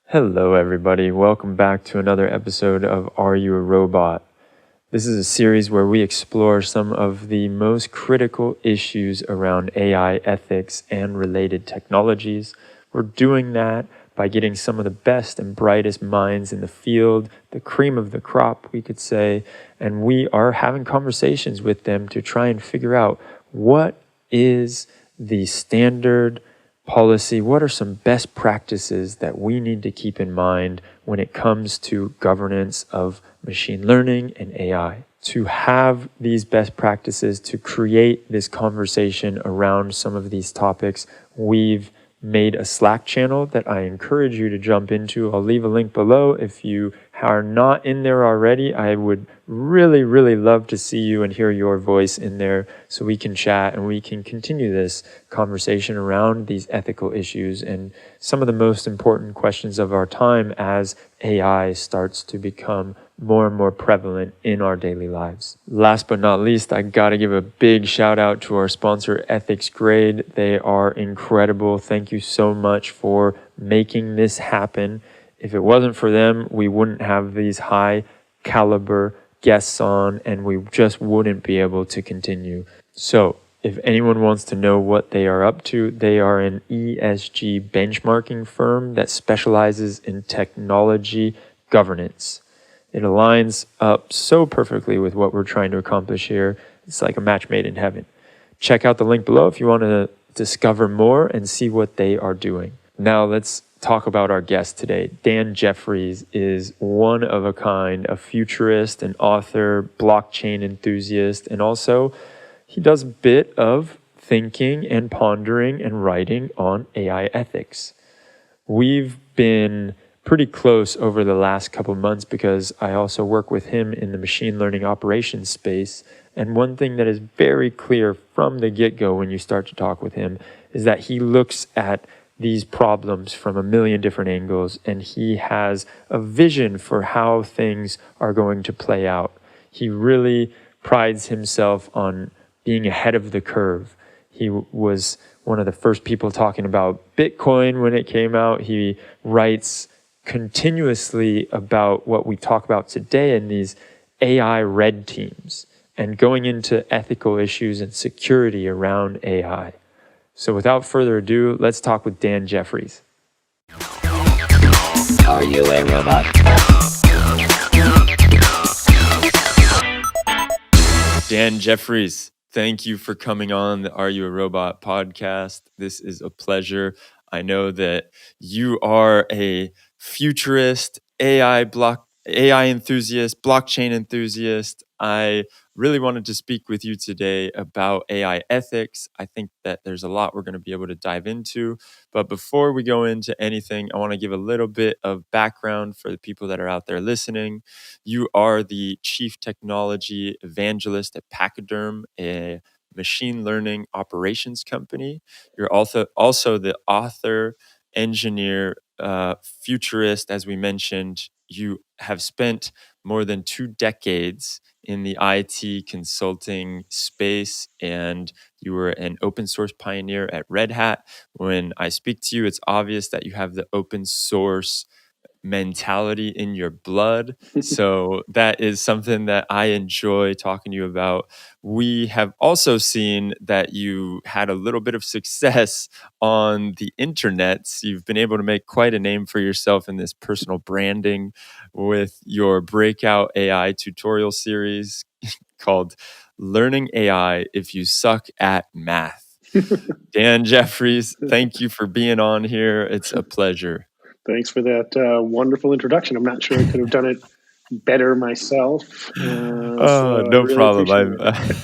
Hello, everybody. Welcome back to another episode of Are You a Robot? This is a series where we explore some of the most critical issues around AI ethics and related technologies. We're doing that by getting some of the best and brightest minds in the field, the cream of the crop, we could say, and we are having conversations with them to try and figure out what is the standard policy, what are some best practices that we need to keep in mind when it comes to governance of machine learning and AI. To have these best practices, to create this conversation around some of these topics, we've made a Slack channel that I encourage you to jump into. I'll leave a link below. If you are not in there already, I would really love to see you and hear your voice in there so we can chat and we can continue this conversation around these ethical issues and some of the most important questions of our time as AI starts to become more and more prevalent in our daily lives. Last but not least, I gotta give a big shout out to our sponsor, EthicsGrade. They are incredible. Thank you so much for making this happen. If it wasn't for them, we wouldn't have these high caliber guests on and we just wouldn't be able to continue. So if anyone wants to know what they are up to, they are an ESG benchmarking firm that specializes in technology governance. It aligns up so perfectly with what we're trying to accomplish here. It's like a match made in heaven. Check out the link below if you want to discover more and see what they are doing. Now let's talk about our guest today. Dan Jeffries is one of a kind, a futurist, an author, blockchain enthusiast, and also he does a bit of thinking and pondering and writing on AI ethics. We've been pretty close over the last couple of months because I also work with him in the machine learning operations space. And one thing that is very clear from the get-go when you start to talk with him is that he looks at these problems from a million different angles and he has a vision for how things are going to play out. He really prides himself on being ahead of the curve. He was one of the first people talking about Bitcoin when it came out. He writes continuously about what we talk about today in these AI red teams and going into ethical issues and security around AI. So without further ado, let's talk with Dan Jeffries. Are you a robot? Dan Jeffries, thank you for coming on the Are You a Robot podcast. This is a pleasure. I know that you are a futurist, AI enthusiast, blockchain enthusiast. I really wanted to speak with you today about AI ethics. I think that there's a lot we're going to be able to dive into. But before we go into anything, I want to give a little bit of background for the people that are out there listening. You are the Chief Technology Evangelist at Pachyderm, a machine learning operations company. You're also the author, engineer, futurist, as we mentioned. You have spent more than 2 decades in the IT consulting space, and you were an open source pioneer at Red Hat. When I speak to you, it's obvious that you have the open source mentality in your blood. So that is something that I enjoy talking to you about. We have also seen that you had a little bit of success on the internet. You've been able to make quite a name for yourself in this personal branding with your breakout AI tutorial series called Learning AI If You Suck at Math. Dan Jeffries, thank you for being on here. It's a pleasure. Thanks for that wonderful introduction. I'm not sure I could have done it better myself. No really problem. appreciate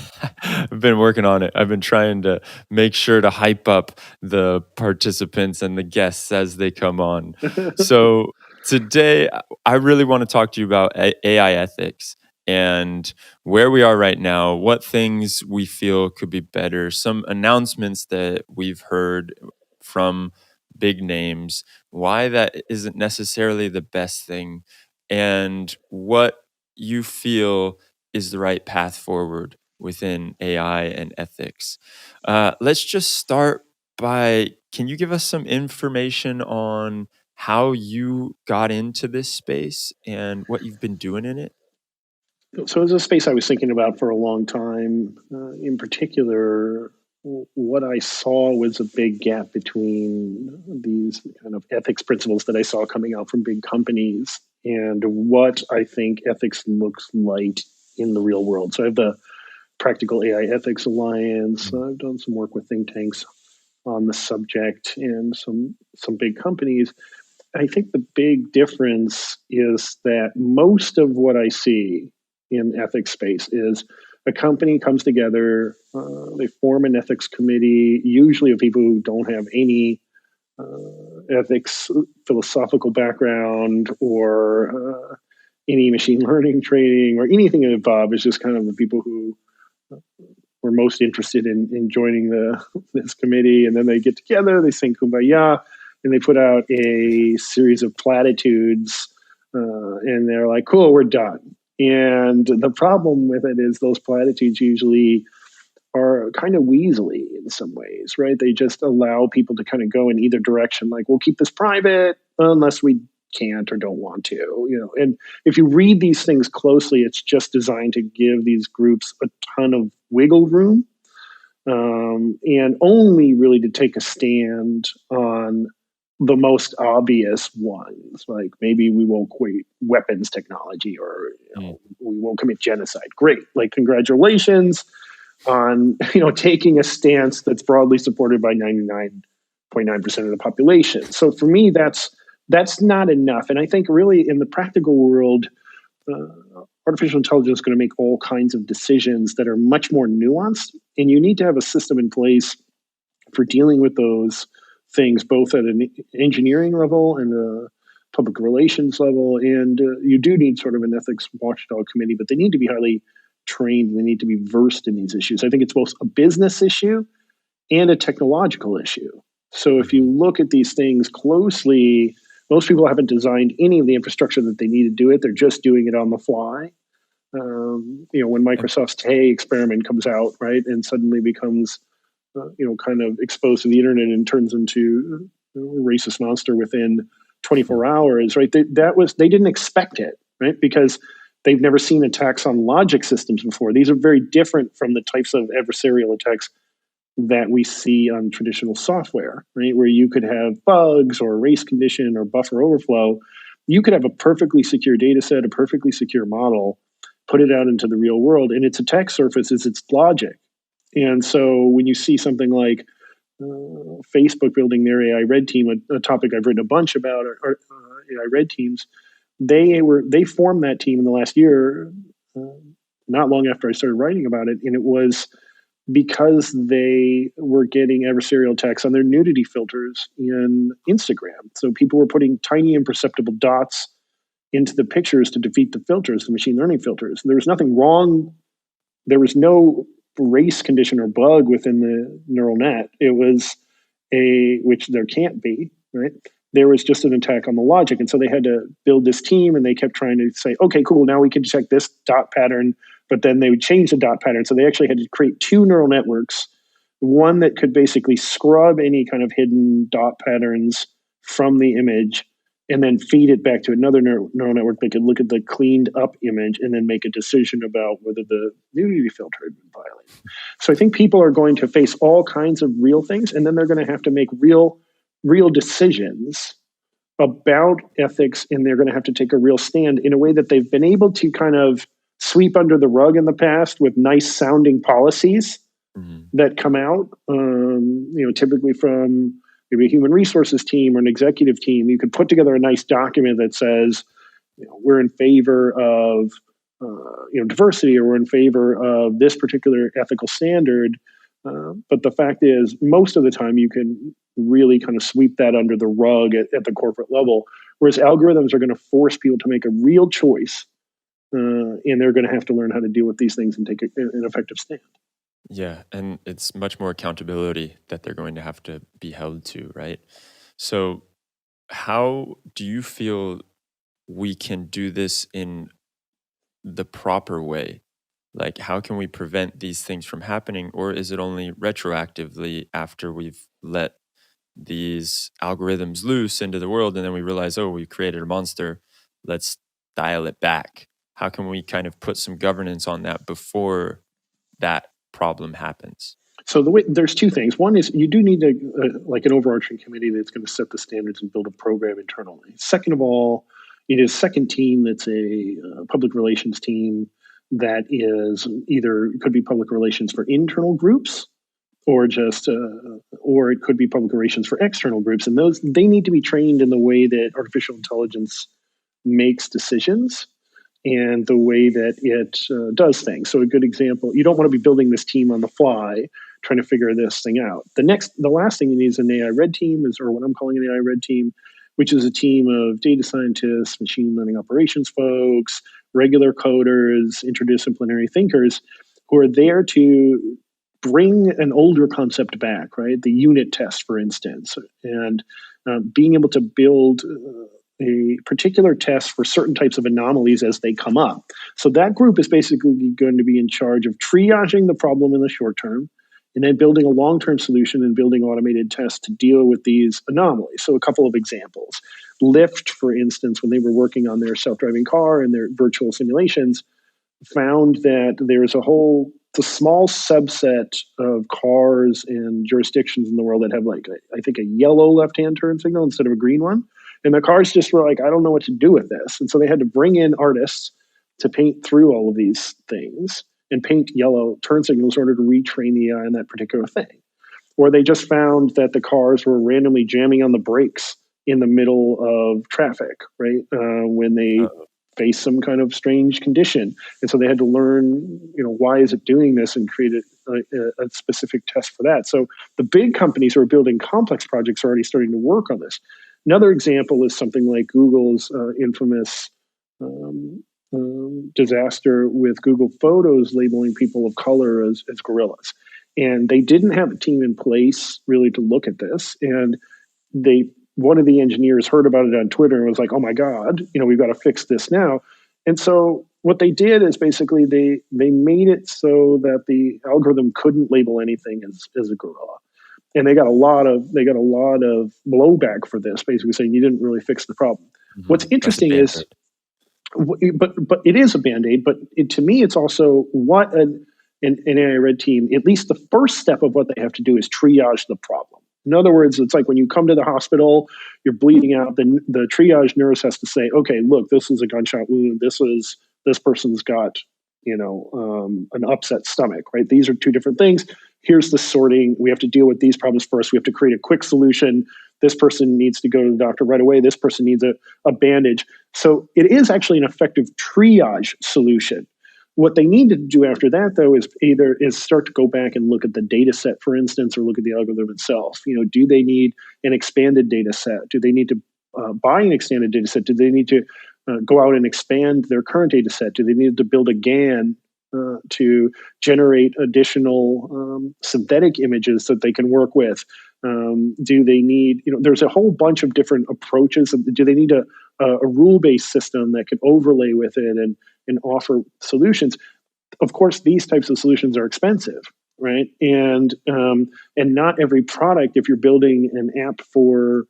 I've been working on it. I've been trying to make sure to hype up the participants and the guests as they come on. it. So today, I really want to talk to you about AI ethics and where we are right now, what things we feel could be better, some announcements that we've heard from big names, why that isn't necessarily the best thing, and what you feel is the right path forward within AI and ethics. Let's just start by, can you give us some information on how you got into this space and what you've been doing in it? So it's a space I was thinking about for a long time. In particular, what I saw was a big gap between these kind of ethics principles that I saw coming out from big companies and what I think ethics looks like in the real world. So I have the Practical AI Ethics Alliance. I've done some work with think tanks on the subject and some big companies. I think the big difference is that most of what I see in ethics space is a company comes together, they form an ethics committee, usually of people who don't have any ethics philosophical background or any machine learning training or anything involved. It's just kind of the people who were most interested in joining this committee, and then they get together, they sing kumbaya, and they put out a series of platitudes, and they're like, cool, we're done. And the problem with it is those platitudes usually are kind of weaselly in some ways, right? They just allow people to kind of go in either direction, like, we'll keep this private unless we can't or don't want to, and if you read these things closely, it's just designed to give these groups a ton of wiggle room, and only really to take a stand on the most obvious ones, like maybe we won't create weapons technology, or we won't commit genocide. Great, like, congratulations on taking a stance that's broadly supported by 99.9% of the population. So for me, that's not enough. And I think really in the practical world, artificial intelligence is going to make all kinds of decisions that are much more nuanced, and you need to have a system in place for dealing with those things, both at an engineering level and a public relations level. And you do need sort of an ethics watchdog committee, but they need to be highly trained and they need to be versed in these issues. I think it's both a business issue and a technological issue. So if you look at these things closely, most people haven't designed any of the infrastructure that they need to do it. They're just doing it on the fly. When Microsoft's Hey experiment comes out, right, and suddenly becomes, kind of exposed to the internet and turns into a racist monster within 24 hours, right? They didn't expect it, right? Because they've never seen attacks on logic systems before. These are very different from the types of adversarial attacks that we see on traditional software, right? Where you could have bugs or race condition or buffer overflow. You could have a perfectly secure data set, a perfectly secure model, put it out into the real world, and its attack surface is its logic. And so when you see something like Facebook building their AI red team, a topic I've written a bunch about, or AI red teams, they formed that team in the last year, not long after I started writing about it, and it was because they were getting adversarial attacks on their nudity filters in Instagram. So people were putting tiny imperceptible dots into the pictures to defeat the filters, the machine learning filters. There was nothing wrong. There was no race condition or bug within the neural net. It was which there can't be, right? There was just an attack on the logic. And so they had to build this team, and they kept trying to say, okay, cool, now we can detect this dot pattern, but then they would change the dot pattern. So they actually had to create two neural networks, one that could basically scrub any kind of hidden dot patterns from the image and then feed it back to another neural network that could look at the cleaned up image and then make a decision about whether the nudity filter had been violated. So I think people are going to face all kinds of real things, and then they're going to have to make real decisions about ethics, and they're going to have to take a real stand in a way that they've been able to kind of sweep under the rug in the past with nice sounding policies that come out, typically from maybe a human resources team or an executive team. You could put together a nice document that says, we're in favor of diversity, or we're in favor of this particular ethical standard. But the fact is, most of the time you can really kind of sweep that under the rug at the corporate level, whereas algorithms are going to force people to make a real choice, and they're going to have to learn how to deal with these things and take an effective stand. Yeah, and it's much more accountability that they're going to have to be held to, right? So how do you feel we can do this in the proper way? Like, how can we prevent these things from happening? Or is it only retroactively after we've let these algorithms loose into the world, and then we realize, oh, we created a monster. Let's dial it back. How can we kind of put some governance on that before that problem happens? So there's two things. One is you do need like an overarching committee that's going to set the standards and build a program internally. Second of all, you need a second team that's a public relations team that is either could be public relations for internal groups or just or it could be public relations for external groups, and those they need to be trained in the way that artificial intelligence makes decisions and the way that it does things. So a good example, you don't want to be building this team on the fly, trying to figure this thing out. The last thing you need is an AI red team, or what I'm calling an AI red team, which is a team of data scientists, machine learning operations folks, regular coders, interdisciplinary thinkers who are there to bring an older concept back, right? The unit test, for instance, and being able to build a particular test for certain types of anomalies as they come up. So that group is basically going to be in charge of triaging the problem in the short term and then building a long-term solution and building automated tests to deal with these anomalies. So a couple of examples. Lyft, for instance, when they were working on their self-driving car and their virtual simulations, found that there's a small subset of cars and jurisdictions in the world that have I think a yellow left-hand turn signal instead of a green one. And the cars just were like, I don't know what to do with this. And so they had to bring in artists to paint through all of these things and paint yellow turn signals in order to retrain the AI on that particular thing. Or they just found that the cars were randomly jamming on the brakes in the middle of traffic, right? When they face some kind of strange condition. And so they had to learn, why is it doing this and create a specific test for that. So the big companies who are building complex projects are already starting to work on this. Another example is something like Google's infamous disaster with Google Photos labeling people of color as gorillas. And they didn't have a team in place really to look at this. And one of the engineers heard about it on Twitter and was like, oh my God, we've got to fix this now. And so what they did is basically they made it so that the algorithm couldn't label anything as a gorilla. And they got a lot of blowback for this, basically saying you didn't really fix the problem. Mm-hmm. What's interesting is, but it is a Band-Aid. But to me, it's also what an AI red team. At least the first step of what they have to do is triage the problem. In other words, it's like when you come to the hospital, you're bleeding out. The triage nurse has to say, okay, look, this is a gunshot wound. This person's got an upset stomach, right? These are two different things. Here's the sorting. We have to deal with these problems first. We have to create a quick solution. This person needs to go to the doctor right away. This person needs a bandage. So it is actually an effective triage solution. What they need to do after that, though, is start to go back and look at the data set, for instance, or look at the algorithm itself. Do they need an expanded data set? Do they need to buy an expanded data set? Do they need to go out and expand their current data set? Do they need to build a GAN to generate additional synthetic images that they can work with? Do they need, there's a whole bunch of different approaches. Do they need a rule-based system that can overlay with it and offer solutions? Of course, these types of solutions are expensive, right? And not every product, if you're building an app for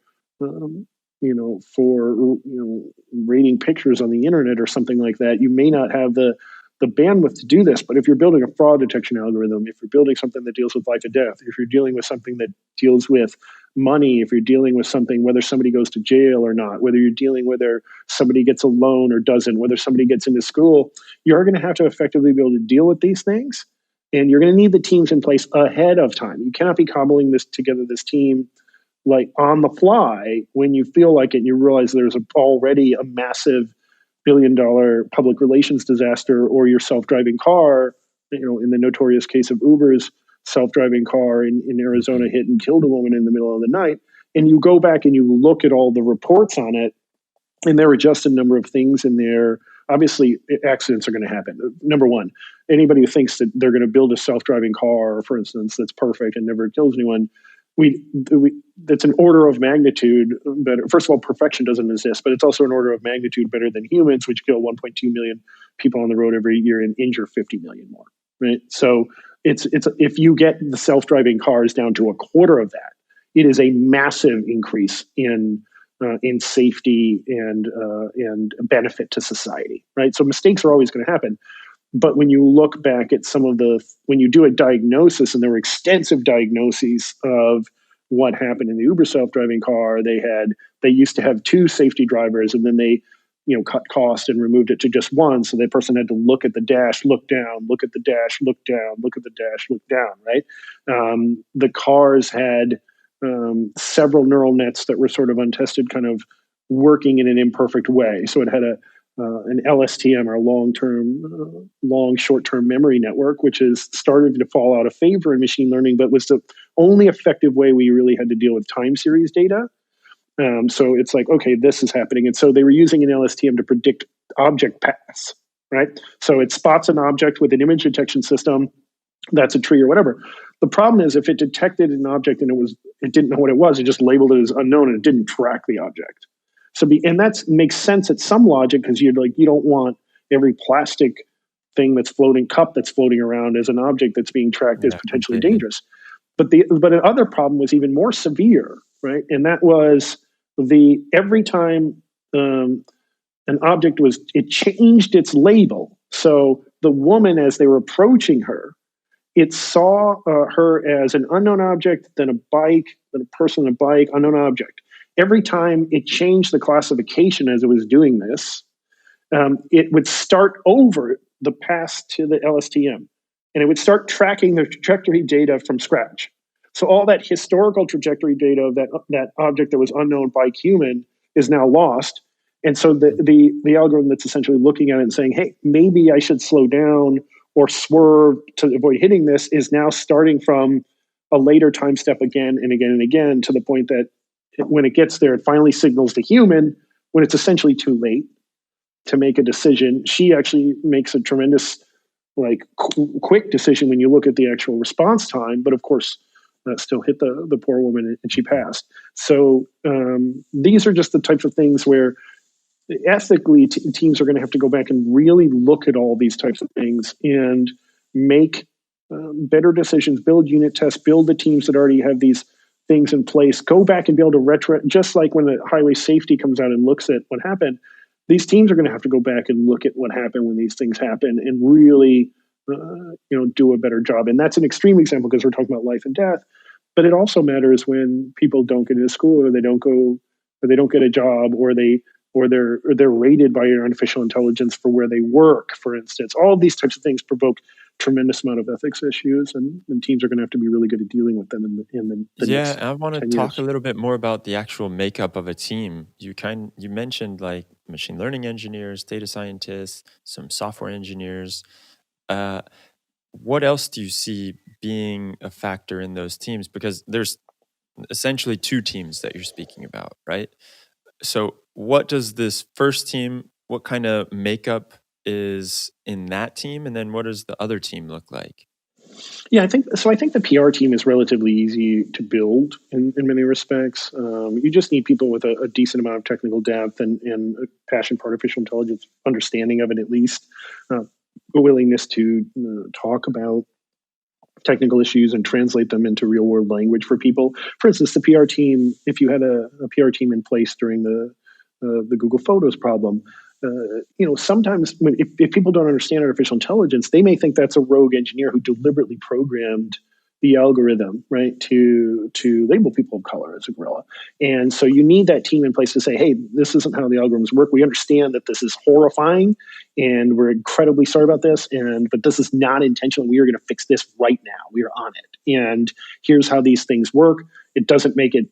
rating pictures on the internet or something like that, you may not have the bandwidth to do this. But if you're building a fraud detection algorithm, if you're building something that deals with life and death, if you're dealing with something that deals with money, if you're dealing with something, whether somebody goes to jail or not, whether you're dealing whether somebody gets a loan or doesn't, whether somebody gets into school, you're going to have to effectively be able to deal with these things. And you're going to need the teams in place ahead of time. You cannot be cobbling this team like on the fly when you feel like it and you realize there's already a massive billion-dollar public relations disaster, or your self-driving car, in the notorious case of Uber's self-driving car in Arizona hit and killed a woman in the middle of the night. And you go back and you look at all the reports on it, and there were just a number of things in there. Obviously, accidents are going to happen. Number one, anybody who thinks that they're going to build a self-driving car, for instance, that's perfect and never kills anyone, that's an order of magnitude better. First of all, perfection doesn't exist, but it's also an order of magnitude better than humans, which kill 1.2 million people on the road every year and injure 50 million more. Right. So it's if you get the self-driving cars down to a quarter of that, it is a massive increase in safety and benefit to society, right? So mistakes are always going to happen. But when you look back at when you do a diagnosis, and there were extensive diagnoses of what happened in the Uber self-driving car, they used to have 2 safety drivers, and then they, cut cost and removed it to just 1. So that person had to look at the dash, look down, look at the dash, look down, look at the dash, look down, right? The cars had several neural nets that were sort of untested, kind of working in an imperfect way. So it had an LSTM, or long short-term memory network, which is started to fall out of favor in machine learning, but was the only effective way we really had to deal with time series data. So it's like, okay, this is happening. And so they were using an LSTM to predict object paths, right? So it spots an object with an image detection system, that's a tree or whatever. The problem is if it detected an object and it didn't know what it was, it just labeled it as unknown and it didn't track the object. And that makes sense at some logic, because you don't want every plastic thing cup that's floating around as an object that's being tracked as potentially dangerous. But the other problem was even more severe, right? And that was every time an object it changed its label. So the woman, as they were approaching her, it saw her as an unknown object, then a bike, then a person on a bike, unknown object. Every time it changed the classification as it was doing this, it would start over the pass to the LSTM, and it would start tracking the trajectory data from scratch. So all that historical trajectory data of that object that was unknown by human is now lost. And so the algorithm that's essentially looking at it and saying, hey, maybe I should slow down or swerve to avoid hitting this, is now starting from a later time step again and again and again, to the point that when it gets there, it finally signals the human when it's essentially too late to make a decision. She actually makes a tremendous, quick decision when you look at the actual response time, but of course, that still hit the poor woman, and she passed. So these are just the types of things where ethically teams are going to have to go back and really look at all these types of things and make better decisions, build unit tests, build the teams that already have these things in place, go back and be able to just like when the highway safety comes out and looks at what happened, these teams are going to have to go back and look at what happened when these things happen and really do a better job. And that's an extreme example because we're talking about life and death, but it also matters when people don't get into school, or they don't get a job, or they're rated by artificial intelligence for where they work, for instance. All of these types of things provoke tremendous amount of ethics issues, and teams are going to have to be really good at dealing with them in the next 10 years. I want to talk a little bit more about the actual makeup of a team. You mentioned like machine learning engineers, data scientists, some software engineers. What else do you see being a factor in those teams? Because there's essentially 2 teams that you're speaking about, right? So what does this first team, what kind of makeup is in that team? And then what does the other team look like? Yeah, I think the PR team is relatively easy to build in many respects. You just need people with a decent amount of technical depth and a passion for artificial intelligence, understanding of it at least, a willingness to talk about technical issues and translate them into real world language for people. For instance, the PR team, if you had a PR team in place during the Google Photos problem, sometimes if people don't understand artificial intelligence, they may think that's a rogue engineer who deliberately programmed the algorithm, right, to label people of color as a gorilla. And so you need that team in place to say, hey, this isn't how the algorithms work. We understand that this is horrifying, and we're incredibly sorry about this, but this is not intentional. We are going to fix this right now. We are on it. And here's how these things work. It doesn't make it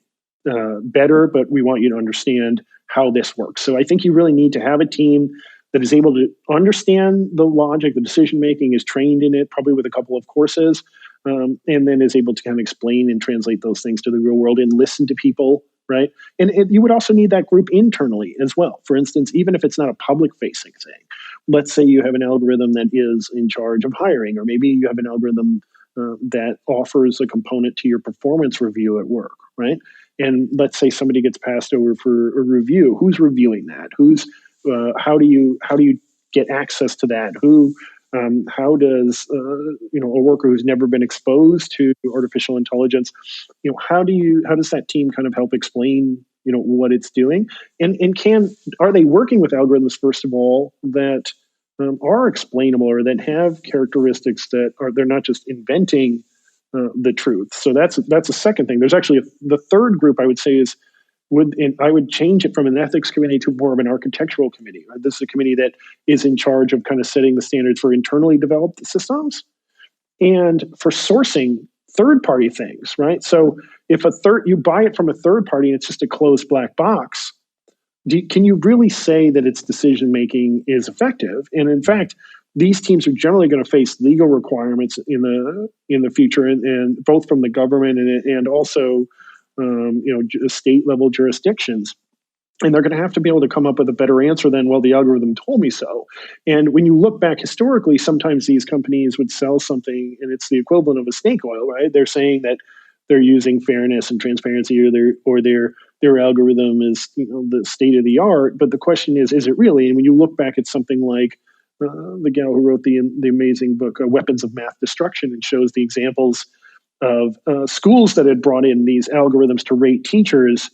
better, but we want you to understand how this works. So I think you really need to have a team that is able to understand the logic, the decision-making, is trained in it, probably with a couple of courses, and then is able to kind of explain and translate those things to the real world and listen to people, right? And you would also need that group internally as well. For instance, even if it's not a public-facing thing, let's say you have an algorithm that is in charge of hiring, or maybe you have an algorithm that offers a component to your performance review at work, right? And let's say somebody gets passed over for a review. Who's reviewing that? How do you get access to that? Who How does a worker who's never been exposed to artificial intelligence, how does that team kind of help explain what it's doing, and are they working with algorithms, first of all, that are explainable or that have characteristics that they're not just inventing the truth. So that's a second thing. There's actually the third group I would say is I would change it from an ethics committee to more of an architectural committee. Right? This is a committee that is in charge of kind of setting the standards for internally developed systems and for sourcing third-party things. Right. So if you buy it from a third party and it's just a closed black box, can you really say that its decision making is effective? And in fact, these teams are generally going to face legal requirements in the future, and both from the government and also state level jurisdictions. And they're going to have to be able to come up with a better answer than, well, the algorithm told me so. And when you look back historically, sometimes these companies would sell something and it's the equivalent of a snake oil, right? They're saying that they're using fairness and transparency, or their algorithm is the state of the art. But the question is it really? And when you look back at something like the gal who wrote the amazing book Weapons of Math Destruction, and shows the examples of schools that had brought in these algorithms to rate teachers,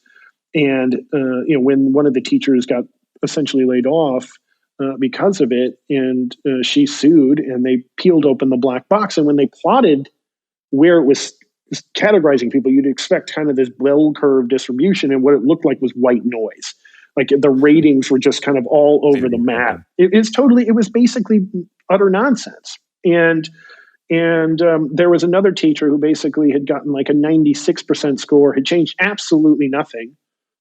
and when one of the teachers got essentially laid off because of it, and she sued, and they peeled open the black box, and when they plotted where it was categorizing people, you'd expect kind of this bell curve distribution, and what it looked like was white noise. Like the ratings were just kind of all over the map. It was basically utter nonsense. And there was another teacher who basically had gotten like a 96% score, had changed absolutely nothing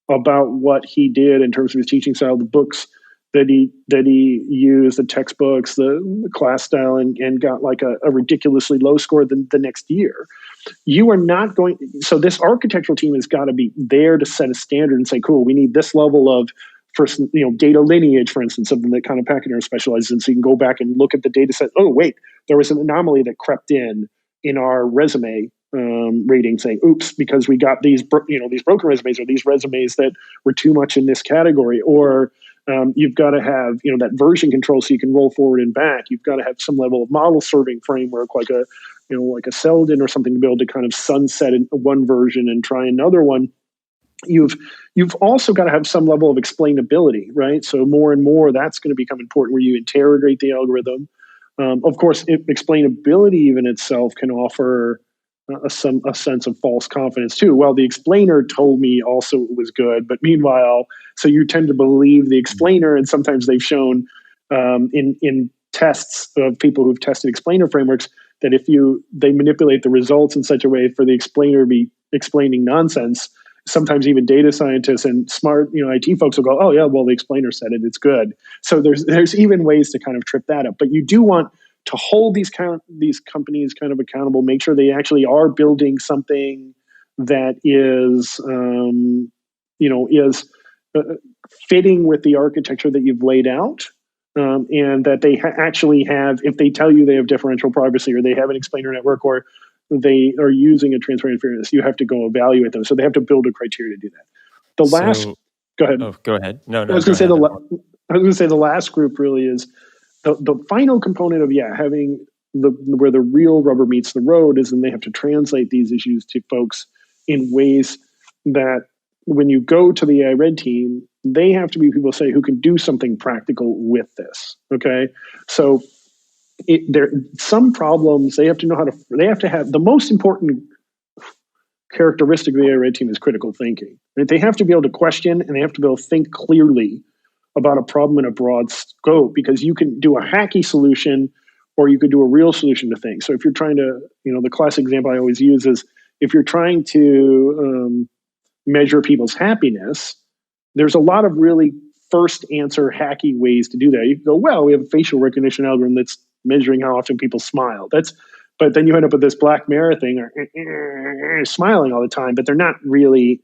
about what he did in terms of his teaching style, the books that he used, the textbooks, the class style, and got like a ridiculously low score the next year. You are not going. So this architectural team has got to be there to set a standard and say, cool, we need this level of first, data lineage, for instance, something that kind of Pachyderm specializes in. So you can go back and look at the data set. Oh, wait, there was an anomaly that crept in our resume rating, saying, oops, because we got these broken resumes, or these resumes that were too much in this category. Or you've got to have that version control so you can roll forward and back. You've got to have some level of model serving framework, like a Selden or something, to be able to kind of sunset in one version and try another one. You've also got to have some level of explainability, right? So more and more that's going to become important, where you interrogate the algorithm. Of course, explainability even itself can offer a sense of false confidence too. Well, the explainer told me also it was good, but meanwhile, so you tend to believe the explainer, and sometimes they've shown in tests of people who've tested explainer frameworks that if they manipulate the results in such a way for the explainer to be explaining nonsense, sometimes even data scientists and smart IT folks will go, oh yeah, well, the explainer said it, it's good. So there's even ways to kind of trip that up. But you do want to hold these companies kind of accountable, make sure they actually are building something that is fitting with the architecture that you've laid out. And that they actually have, if they tell you they have differential privacy, or they have an explainer network, or they are using a transparent fairness, you have to go evaluate them. So they have to build a criteria to do that. Go ahead. Oh, go ahead. No, I was going to say the last group really is the final component of having where the real rubber meets the road is, and they have to translate these issues to folks in ways that when you go to the AI Red team, they have to be people who can do something practical with this. Okay, so there some problems they have to know how to. They have to have the most important characteristic of the AI Red team is critical thinking. Right? They have to be able to question, and they have to be able to think clearly about a problem in a broad scope, because you can do a hacky solution, or you could do a real solution to things. So if you're trying to, the classic example I always use is if you're trying to measure people's happiness, there's a lot of really first answer hacky ways to do that. You can go, well, we have a facial recognition algorithm that's measuring how often people smile. But then you end up with this Black Mirror thing, or smiling all the time, but they're not really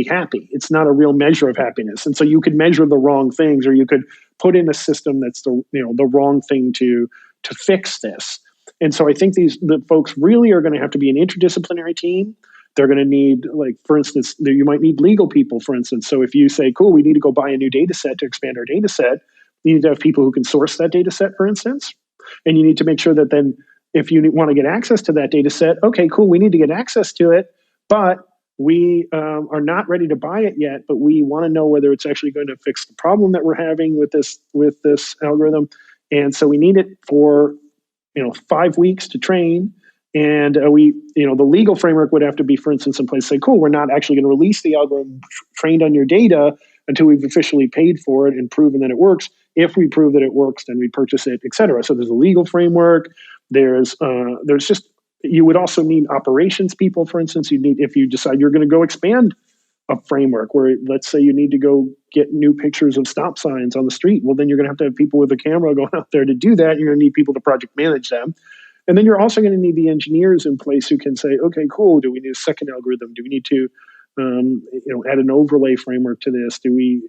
happy. It's not a real measure of happiness. And so you could measure the wrong things, or you could put in a system that's the wrong thing to fix this. And so I think the folks really are going to have to be an interdisciplinary team. They're going to need, like, for instance, you might need legal people, for instance. So if you say, cool, we need to go buy a new data set to expand our data set, you need to have people who can source that data set, for instance. And you need to make sure that then if you want to get access to that data set, okay, cool, we need to get access to it, but we are not ready to buy it yet, but we want to know whether it's actually going to fix the problem that we're having with this algorithm. And so we need it for 5 weeks to train. And the legal framework would have to be, for instance, in place, say, cool, we're not actually going to release the algorithm trained on your data until we've officially paid for it and proven that it works. If we prove that it works, then we purchase it, et cetera. So there's a legal framework. There's just, you would also need operations people, for instance. You need, if you decide you're going to go expand a framework where, let's say you need to go get new pictures of stop signs on the street. Well, then you're going to have people with a camera going out there to do that. You're going to need people to project manage them. And then you're also going to need the engineers in place who can say, okay, cool, do we need a second algorithm? Do we need to add an overlay framework to this?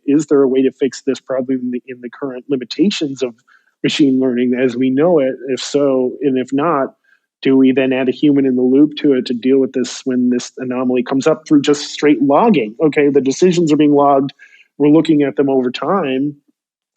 Is there a way to fix this problem in the current limitations of machine learning as we know it? If so, and if not, do we then add a human in the loop to it to deal with this when this anomaly comes up through just straight logging? Okay, the decisions are being logged. We're looking at them over time,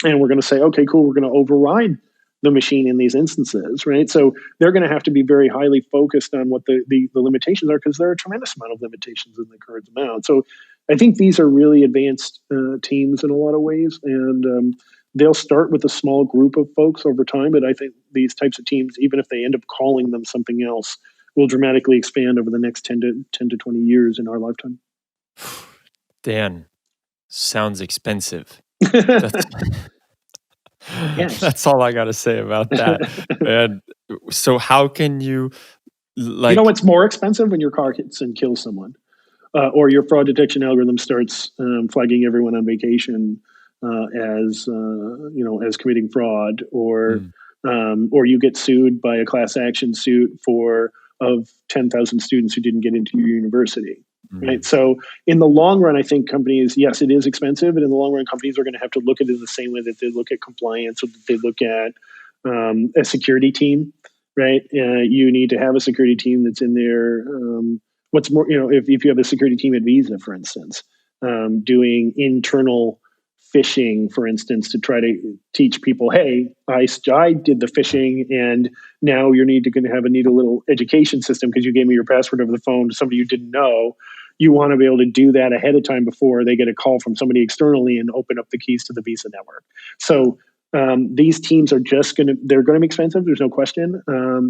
and we're going to say, okay, cool, we're going to override the machine in these instances, right? So they're going to have to be very highly focused on what the limitations are, because there are a tremendous amount of limitations in the current amount. So I think these are really advanced teams in a lot of ways, and they'll start with a small group of folks over time, but I think these types of teams, even if they end up calling them something else, will dramatically expand over the next 10 to 20 years in our lifetime. Dan, sounds expensive. Yes. That's all I got to say about that. And so how can you, like... You know what's more expensive? When your car hits and kills someone. Or your fraud detection algorithm starts flagging everyone on vacation as committing fraud, or you get sued by a class action suit of 10,000 students who didn't get into your university. Right. So in the long run, I think companies, yes, it is expensive, but in the long run, companies are going to have to look at it the same way that they look at compliance, or that they look at a security team. Right. You need to have a security team that's in there. What's more, if you have a security team at Visa, for instance, doing internal phishing, for instance, to try to teach people, hey, I did the phishing, and now you need a little education system because you gave me your password over the phone to somebody you didn't know. You want to be able to do that ahead of time before they get a call from somebody externally and open up the keys to the Visa network. So these teams are they're going to be expensive. There's no question,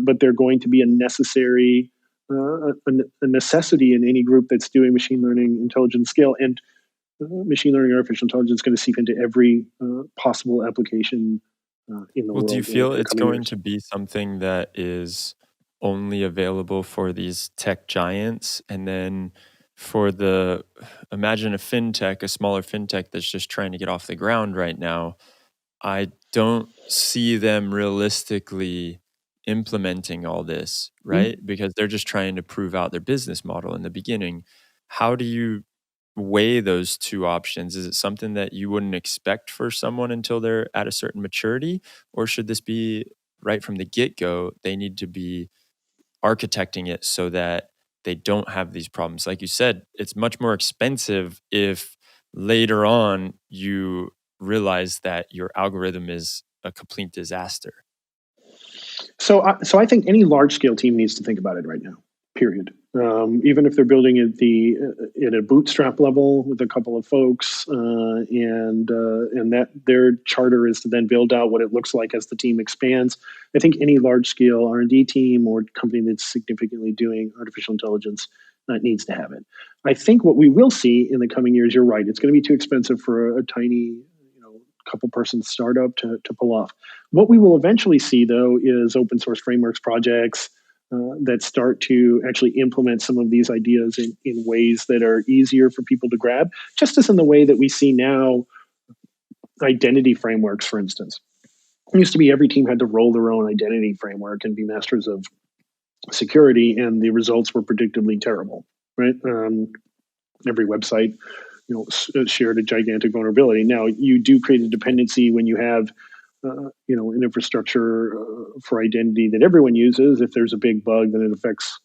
but they're going to be a necessary a necessity in any group that's doing machine learning, intelligence scale, and machine learning, artificial intelligence is going to seep into every possible application in the world. Do you feel it's going to be something that is only available for these tech giants, and then for imagine a smaller fintech that's just trying to get off the ground right now? I don't see them realistically implementing all this, right? Because they're just trying to prove out their business model in the beginning. How do you weigh those two options? Is it something that you wouldn't expect for someone until they're at a certain maturity? Or should this be right from the get-go? They need to be architecting it so that they don't have these problems. Like you said, it's much more expensive if later on you realize that your algorithm is a complete disaster. So I think any large scale team needs to think about it right now, period. Even if they're building at a bootstrap level with a couple of folks, and that their charter is to then build out what it looks like as the team expands. I think any large scale R&D team or company that's significantly doing artificial intelligence needs to have it. I think what we will see in the coming years, you're right, it's going to be too expensive for a tiny couple person startup to pull off. What we will eventually see, though, is open source frameworks projects that start to actually implement some of these ideas in ways that are easier for people to grab, just as in the way that we see now identity frameworks, for instance. It used to be every team had to roll their own identity framework and be masters of security, and the results were predictably terrible, right? Every website shared a gigantic vulnerability. Now, you do create a dependency when you have an infrastructure for identity that everyone uses. If there's a big bug, then it affects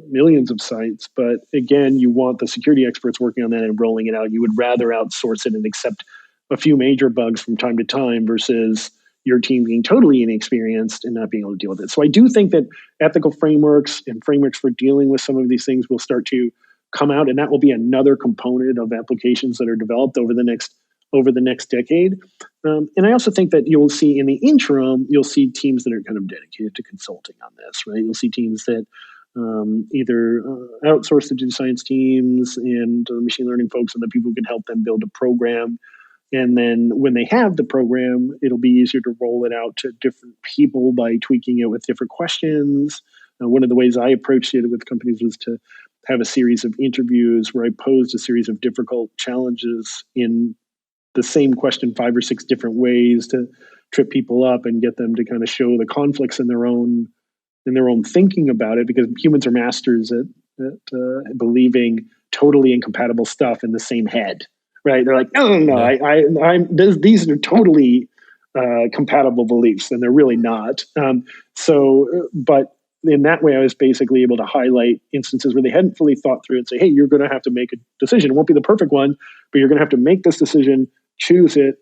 millions of sites. But again, you want the security experts working on that and rolling it out. You would rather outsource it and accept a few major bugs from time to time versus your team being totally inexperienced and not being able to deal with it. So I do think that ethical frameworks and frameworks for dealing with some of these things will start to come out, and that will be another component of applications that are developed over the next decade. And I also think that you'll see in the interim, you'll see teams that are kind of dedicated to consulting on this, right? You'll see teams that either outsource the data science teams and machine learning folks and the people who can help them build a program. And then when they have the program, it'll be easier to roll it out to different people by tweaking it with different questions. One of the ways I approached it with companies was to have a series of interviews where I posed a series of difficult challenges in the same question 5 or 6 different ways to trip people up and get them to kind of show the conflicts in their own thinking about it, because humans are masters at believing totally incompatible stuff in the same head, right? They're like, no, Yeah. these are totally compatible beliefs, and they're really not. But in that way, I was basically able to highlight instances where they hadn't fully thought through and say, hey, you're going to have to make a decision. It won't be the perfect one, but you're going to have to make this decision, choose it,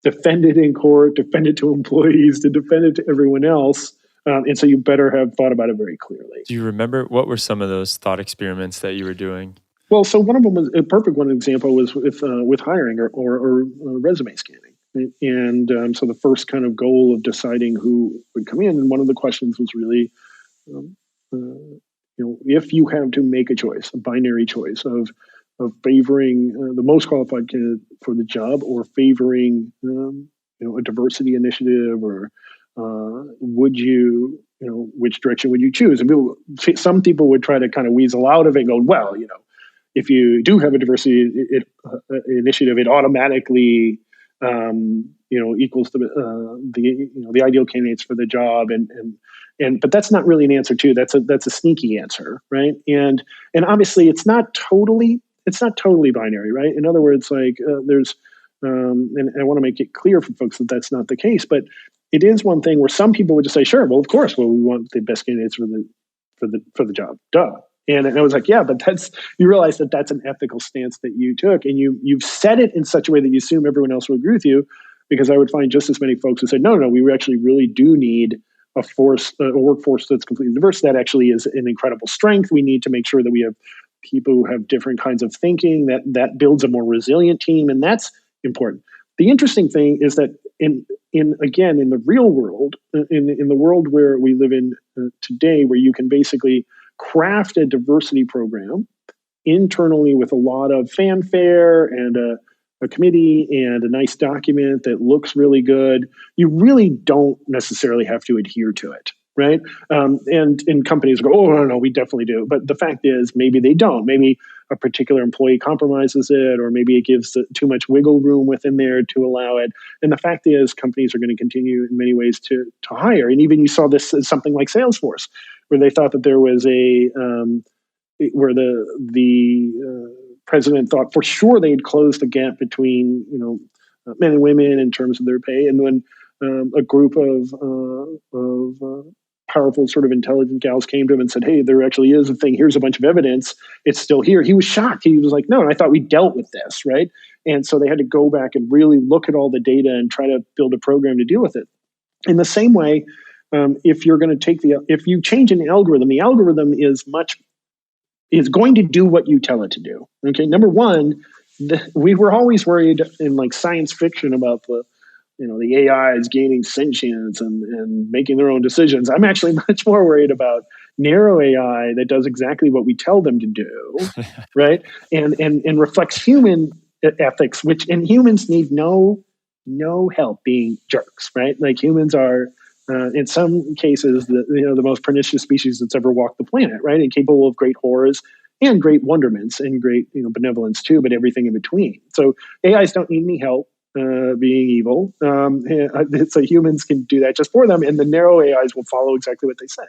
defend it in court, defend it to employees, to defend it to everyone else. And so you better have thought about it very clearly. Do you remember what were some of those thought experiments that you were doing? Well, so one of them was a perfect one example was with hiring or resume scanning. And so the first kind of goal of deciding who would come in, and one of the questions was really, if you have to make a choice, a binary choice of favoring the most qualified candidate for the job or favoring a diversity initiative, or would you, which direction would you choose? And some people would try to kind of weasel out of it and go, well, if you do have a diversity initiative, it automatically equals the ideal candidates for the job, but that's not really an answer too. That's a sneaky answer, right? And obviously it's not totally binary, right? In other words, like there's and I want to make it clear for folks that that's not the case, but it is one thing where some people would just say, sure, well, of course, we want the best candidates for the job, duh. And I was like, yeah, but you realize that that's an ethical stance that you took, and you've said it in such a way that you assume everyone else will agree with you, because I would find just as many folks who said, no, we actually really do need a workforce that's completely diverse. That actually is an incredible strength. We need to make sure that we have people who have different kinds of thinking, that builds a more resilient team, and that's important. The interesting thing is that in the real world, in the world where we live in today, where you can basically craft a diversity program internally with a lot of fanfare and a committee and a nice document that looks really good, you really don't necessarily have to adhere to it, right? And companies go, oh, no, we definitely do. But the fact is, maybe they don't. Maybe a particular employee compromises it, or maybe it gives too much wiggle room within there to allow it. And the fact is, companies are going to continue in many ways to hire. And even you saw this as something like Salesforce, where they thought that there was where the president thought for sure they'd close the gap between men and women in terms of their pay, and when a group of powerful sort of intelligent gals came to him and said, hey, there actually is a thing, here's a bunch of evidence, it's still here, he was shocked. He was like, no, I thought we dealt with this, right? And so they had to go back and really look at all the data and try to build a program to deal with it. In the same way, if you're going to if you change an algorithm, the algorithm is going to do what you tell it to do. Okay, number one, we were always worried in like science fiction about the AI is gaining sentience and making their own decisions. I'm actually much more worried about narrow AI that does exactly what we tell them to do, right? And reflects human ethics, and humans need no help being jerks, right? Like humans are, in some cases, the most pernicious species that's ever walked the planet, right? And capable of great horrors and great wonderments and great benevolence too, but everything in between. So AIs don't need any help being evil. So humans can do that just for them, and the narrow AIs will follow exactly what they say.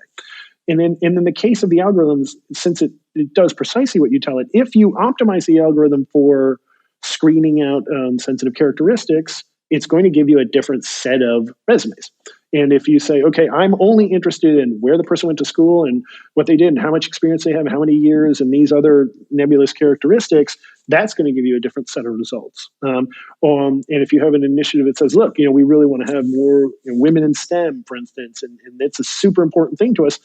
And in the case of the algorithms, since it does precisely what you tell it, if you optimize the algorithm for screening out sensitive characteristics, it's going to give you a different set of resumes. And if you say, okay, I'm only interested in where the person went to school and what they did and how much experience they have and how many years and these other nebulous characteristics, that's going to give you a different set of results. And if you have an initiative that says, look, we really want to have more women in STEM, for instance, and it's a super important thing to us,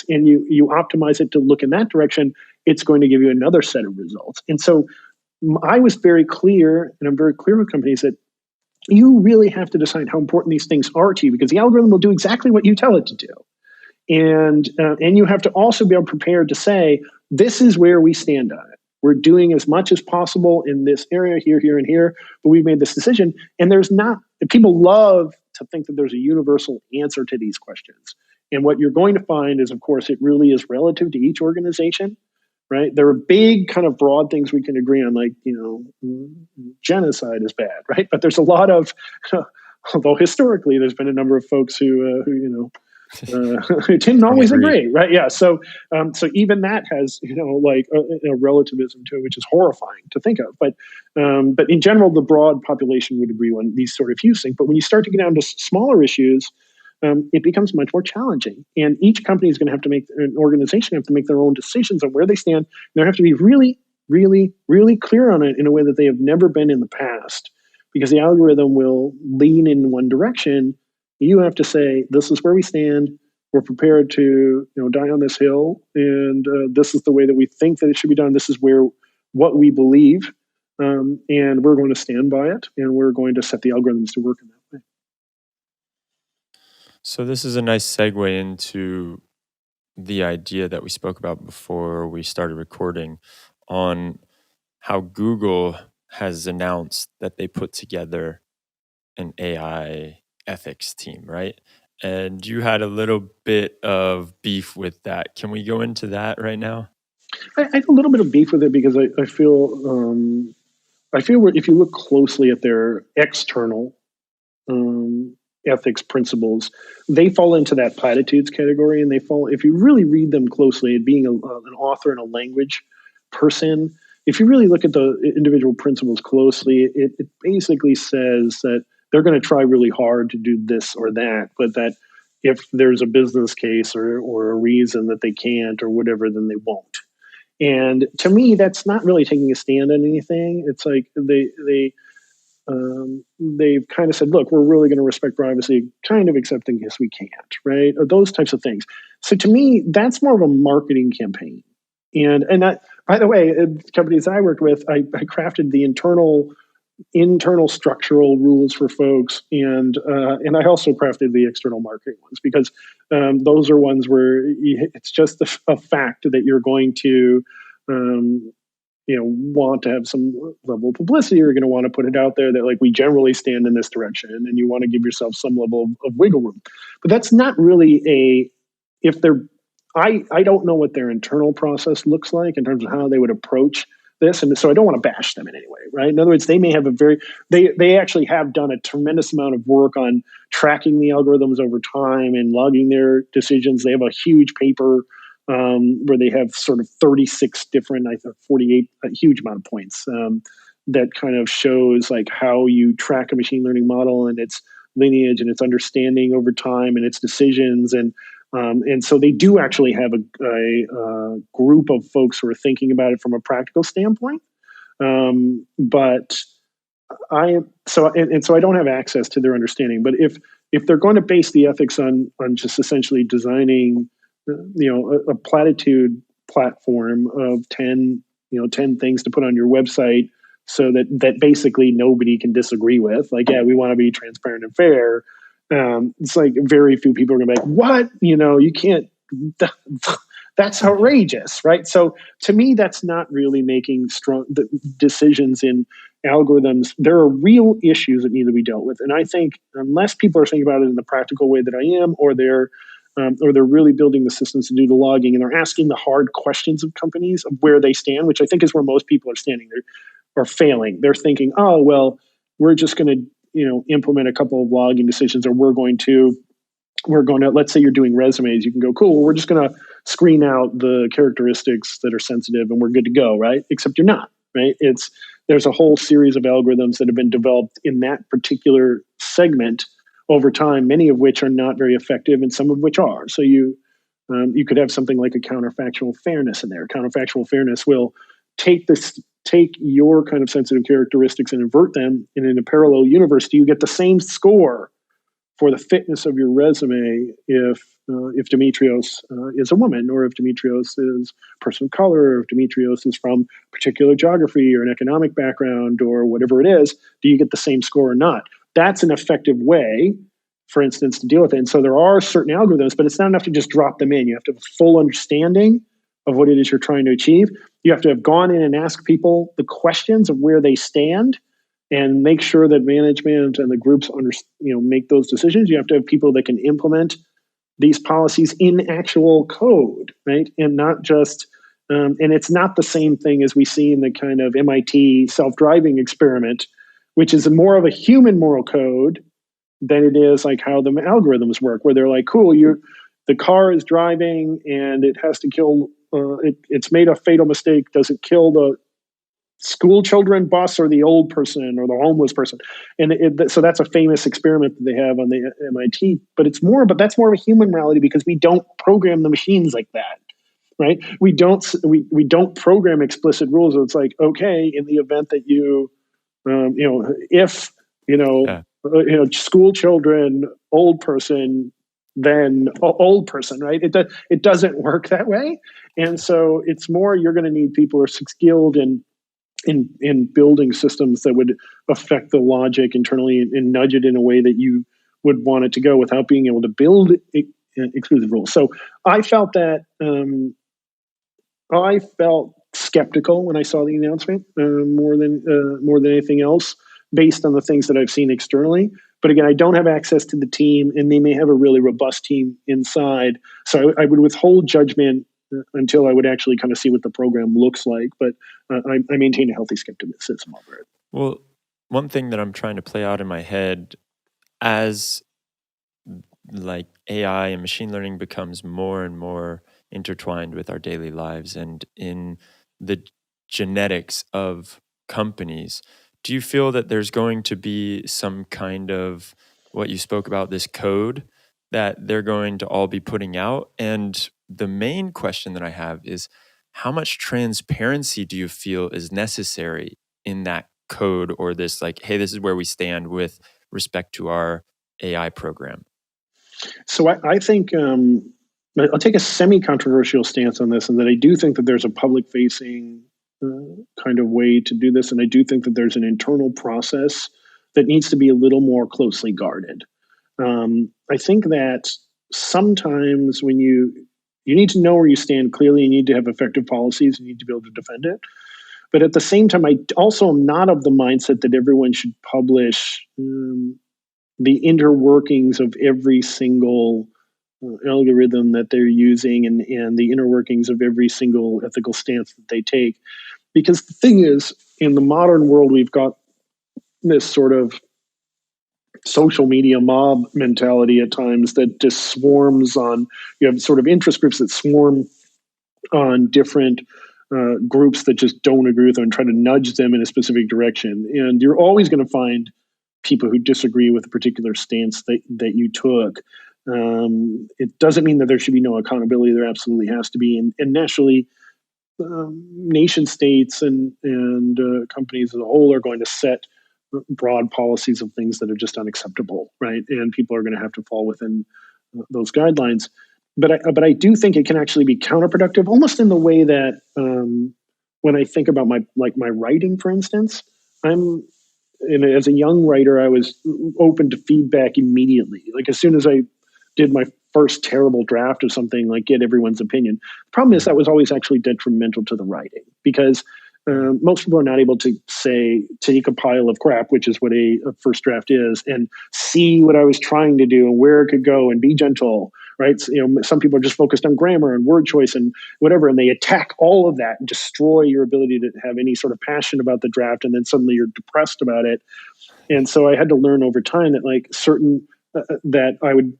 and you optimize it to look in that direction, it's going to give you another set of results. And so I was very clear, and I'm very clear with companies that you really have to decide how important these things are to you, because the algorithm will do exactly what you tell it to do. And you have to also be prepared to say, this is where we stand on it. We're doing as much as possible in this area, here, and here, but we've made this decision. And people love to think that there's a universal answer to these questions. And what you're going to find is, of course, it really is relative to each organization, right? There are big kind of broad things we can agree on, like, genocide is bad, right? But there's a lot of, although historically there's been a number of folks who didn't always agree, right? Yeah. So even that has, a relativism to it, which is horrifying to think of. But in general, the broad population would agree on these sort of huge things. But when you start to get down to smaller issues, it becomes much more challenging. And each company is going to have to an organization have to make their own decisions on where they stand. And they have to be really, really, really clear on it in a way that they have never been in the past, because the algorithm will lean in one direction. You have to say, this is where we stand. We're prepared to die on this hill. And this is the way that we think that it should be done. This is what we believe. And we're going to stand by it. And we're going to set the algorithms to work in that way. So this is a nice segue into the idea that we spoke about before we started recording on how Google has announced that they put together an AI ethics team, right? And you had a little bit of beef with that. Can we go into that right now? I have a little bit of beef with it because I feel if you look closely at their external ethics principles, they fall into that platitudes category, and if you really read them closely, being an author and a language person, if you really look at the individual principles closely, it basically says that they're going to try really hard to do this or that, but that if there's a business case or a reason that they can't or whatever, then they won't. And to me, that's not really taking a stand on anything. It's like they've kind of said, look, we're really going to respect privacy, kind of accepting yes, we can't, right? Or those types of things. So to me, that's more of a marketing campaign. And that, by the way, companies I worked with, I crafted the internal structural rules for folks, and I also crafted the external marketing ones, because those are ones where it's just a fact that you're going to want to have some level of publicity. You're going to want to put it out there that, like, we generally stand in this direction, and you want to give yourself some level of wiggle room. But that's not really I don't know what their internal process looks like in terms of how they would approach this, and so I don't want to bash them in any way, right? In other words, they may have they actually have done a tremendous amount of work on tracking the algorithms over time and logging their decisions. They have a huge paper where they have sort of 36 different, I think 48, a huge amount of points that kind of shows like how you track a machine learning model and its lineage and its understanding over time and its decisions. And so they do actually have a group of folks who are thinking about it from a practical standpoint. But so I don't have access to their understanding. But if they're going to base the ethics on just essentially designing, a platitude platform of 10 things to put on your website, so that basically nobody can disagree with, like, yeah, we want to be transparent and fair. It's like very few people are going to be like, what? You can't, that's outrageous, right? So to me, that's not really making strong decisions in algorithms. There are real issues that need to be dealt with. And I think unless people are thinking about it in the practical way that I am, or they're really building the systems to do the logging, and they're asking the hard questions of companies of where they stand, which I think is where most people are standing. They're failing. They're thinking, oh, well, we're just going to, implement a couple of logging decisions, or we're going to, let's say you're doing resumes, you can go, cool, we're just going to screen out the characteristics that are sensitive and we're good to go, right? Except you're not, right? There's a whole series of algorithms that have been developed in that particular segment over time, many of which are not very effective and some of which are. So you could have something like a counterfactual fairness in there. Counterfactual fairness will take take your kind of sensitive characteristics and invert them, and in a parallel universe, do you get the same score for the fitness of your resume if Demetrios is a woman, or if Demetrios is a person of color, or if Demetrios is from particular geography or an economic background or whatever it is? Do you get the same score or not? That's an effective way, for instance, to deal with it. And so there are certain algorithms, but it's not enough to just drop them in. You have to have a full understanding of what it is you're trying to achieve. You have to have gone in and asked people the questions of where they stand, and make sure that management and the groups make those decisions. You have to have people that can implement these policies in actual code, right? And not just, and it's not the same thing as we see in the kind of MIT self-driving experiment, which is more of a human moral code than it is like how the algorithms work, where they're like, cool, the car is driving and it has to kill, it's made a fatal mistake. Does it kill the school children bus or the old person or the homeless person? And so that's a famous experiment that they have on the MIT, but that's more of a human morality, because we don't program the machines like that, right? We don't program explicit rules. So it's like, okay, in the event that if school children, old person, then old person, right? It doesn't work that way. And so it's more, you're going to need people who are skilled in building systems that would affect the logic internally and nudge it in a way that you would want it to go without being able to build exclusive rules. So I felt that I felt skeptical when I saw the announcement, more than anything else, based on the things that I've seen externally. But again, I don't have access to the team, and they may have a really robust team inside. So I would withhold judgment until I would actually kind of see what the program looks like. But I maintain a healthy skepticism over it. Well, one thing that I'm trying to play out in my head as like AI and machine learning becomes more and more intertwined with our daily lives and in the genetics of companies, do you feel that there's going to be some kind of what you spoke about, this code that they're going to all be putting out? And the main question that I have is, how much transparency do you feel is necessary in that code, or this like, hey, this is where we stand with respect to our AI program? So I think I'll take a semi-controversial stance on this, and that I do think that there's a public-facing kind of way to do this, and I do think that there's an internal process that needs to be a little more closely guarded. I think that sometimes when you need to know where you stand clearly, you need to have effective policies, you need to be able to defend it. But at the same time, I also am not of the mindset that everyone should publish the interworkings of every single algorithm that they're using, and the interworkings of every single ethical stance that they take. Because the thing is, in the modern world, we've got this sort of social media mob mentality at times that just swarms on, you have sort of interest groups that swarm on different groups that just don't agree with them and try to nudge them in a specific direction. And you're always going to find people who disagree with a particular stance that you took. It doesn't mean that there should be no accountability. There absolutely has to be. And naturally, nation states and companies as a whole are going to set broad policies of things that are just unacceptable, right? And people are going to have to fall within those guidelines. But I do think it can actually be counterproductive, almost in the way that when I think about my writing, for instance, as a young writer, I was open to feedback immediately. Like as soon as I did my first terrible draft of something, like get everyone's opinion. The problem is that was always actually detrimental to the writing, because most people are not able to take a pile of crap, which is what a first draft is, and see what I was trying to do and where it could go and be gentle, right? So, some people are just focused on grammar and word choice and whatever, and they attack all of that and destroy your ability to have any sort of passion about the draft, and then suddenly you're depressed about it. And so I had to learn over time that that I would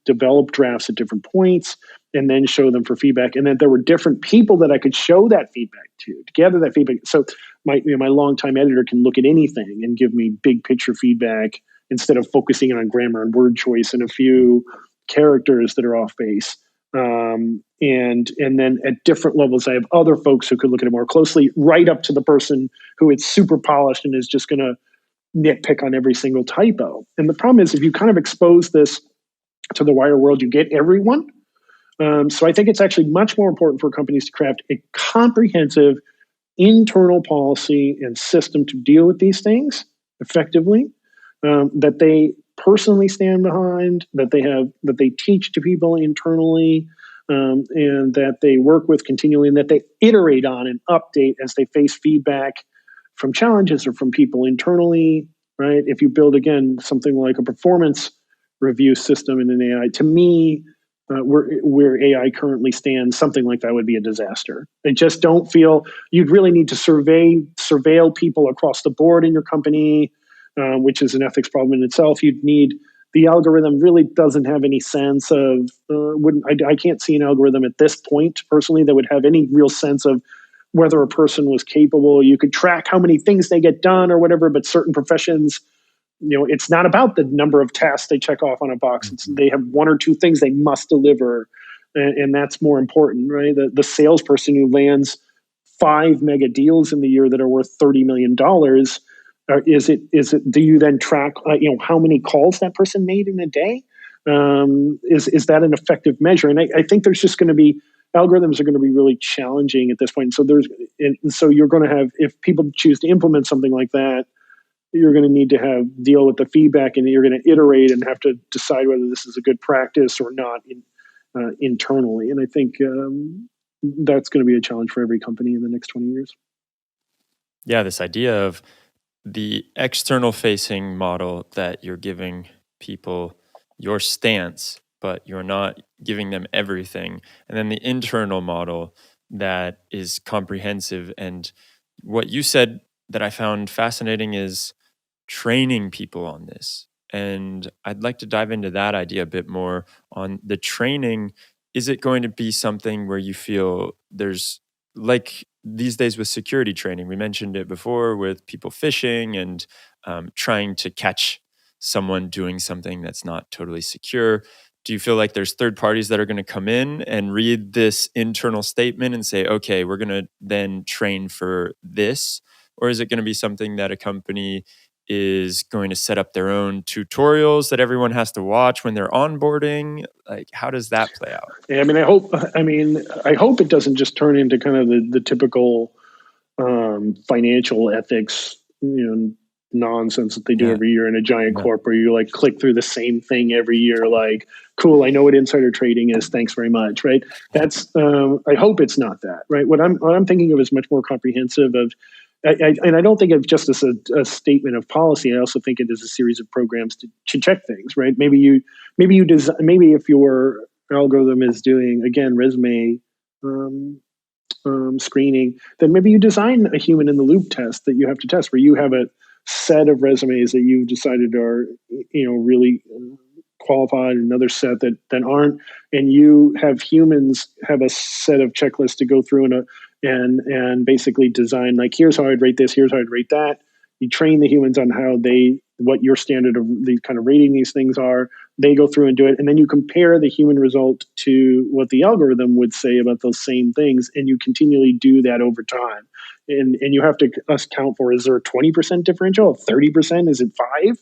develop drafts at different points and then show them for feedback, and then there were different people that I could show that feedback to gather that feedback. So my longtime editor can look at anything and give me big picture feedback instead of focusing on grammar and word choice and a few characters that are off base. And then at different levels, I have other folks who could look at it more closely, right up to the person who it's super polished and is just going to nitpick on every single typo. And the problem is, if you kind of expose this to the wider world, you get everyone. So I think it's actually much more important for companies to craft a comprehensive internal policy and system to deal with these things effectively, that they personally stand behind, that they teach to people internally, and that they work with continually, and that they iterate on and update as they face feedback from challenges or from people internally. Right? If you build, again, something like a performance review system in an AI, to me, where AI currently stands, something like that would be a disaster. I just don't feel you'd really need to surveil people across the board in your company, which is an ethics problem in itself. You'd need the algorithm really doesn't have any sense of. I can't see an algorithm at this point personally that would have any real sense of whether a person was capable. You could track how many things they get done or whatever, but certain professions, it's not about the number of tasks they check off on a box. They have one or two things they must deliver, and that's more important, right? The salesperson who lands 5 mega deals in the year that are worth $30 million, is it? Do you then track, how many calls that person made in a day? Is that an effective measure? And I think there's just going to be algorithms are going to be really challenging at this point. So so you're going to have, if people choose to implement something like that, you're going to need to deal with the feedback, and you're going to iterate and have to decide whether this is a good practice or not internally. And I think that's going to be a challenge for every company in the next 20 years. Yeah, this idea of the external facing model that you're giving people your stance, but you're not giving them everything. And then the internal model that is comprehensive. And what you said that I found fascinating is training people on this. And I'd like to dive into that idea a bit more on the training. Is it going to be something where you feel there's, like these days with security training, we mentioned it before with people phishing and trying to catch someone doing something that's not totally secure? Do you feel like there's third parties that are going to come in and read this internal statement and say, okay, we're going to then train for this? Or is it going to be something that a company is going to set up their own tutorials that everyone has to watch when they're onboarding? Like, how does that play out? Yeah, I hope it doesn't just turn into kind of the typical financial ethics, nonsense that they do every year in a giant corp, where you like click through the same thing every year. Like, cool, I know what insider trading is. Thanks very much. Right. That's. I hope it's not that. Right. What I'm thinking of is much more comprehensive of. And I don't think of just as a statement of policy. I also think it is a series of programs to check things. Right. Maybe if your algorithm is doing, again, resume screening, then maybe you design a human in the loop test that you have to test, where you have a set of resumes that you've decided are really qualified, another set that aren't, and you have humans have a set of checklists to go through and basically design, like, here's how I'd rate this, here's how I'd rate that. You train the humans on what your standard of the kind of rating these things are. They go through and do it, and then you compare the human result to what the algorithm would say about those same things, and you continually do that over time. And you have to account for, is there a 20% differential, 30%, is it 5%?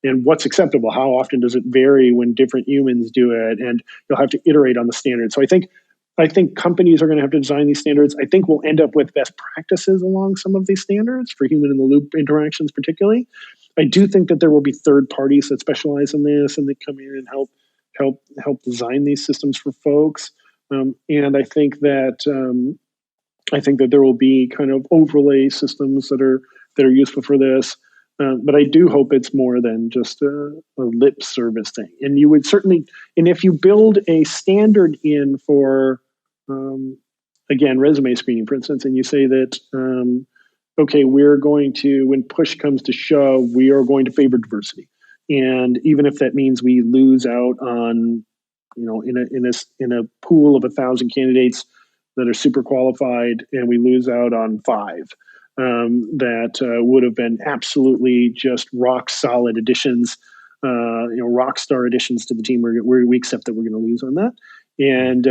And what's acceptable? How often does it vary when different humans do it? And you'll have to iterate on the standard. So I think companies are going to have to design these standards. I think we'll end up with best practices along some of these standards for human in the loop interactions, particularly. I do think that there will be third parties that specialize in this, and they come in and help design these systems for folks. And I think that there will be kind of overlay systems that are useful for this. But I do hope it's more than just a lip service thing. And you would certainly, and if you build a standard in for, again, resume screening, for instance, and you say that, okay, we're going to, when push comes to shove, we are going to favor diversity. And even if that means we lose out on, in a pool of 1,000 candidates that are super qualified, and we lose out on 5 that would have been absolutely just rock solid additions, rock star additions to the team. We accept that we're going to lose on that. and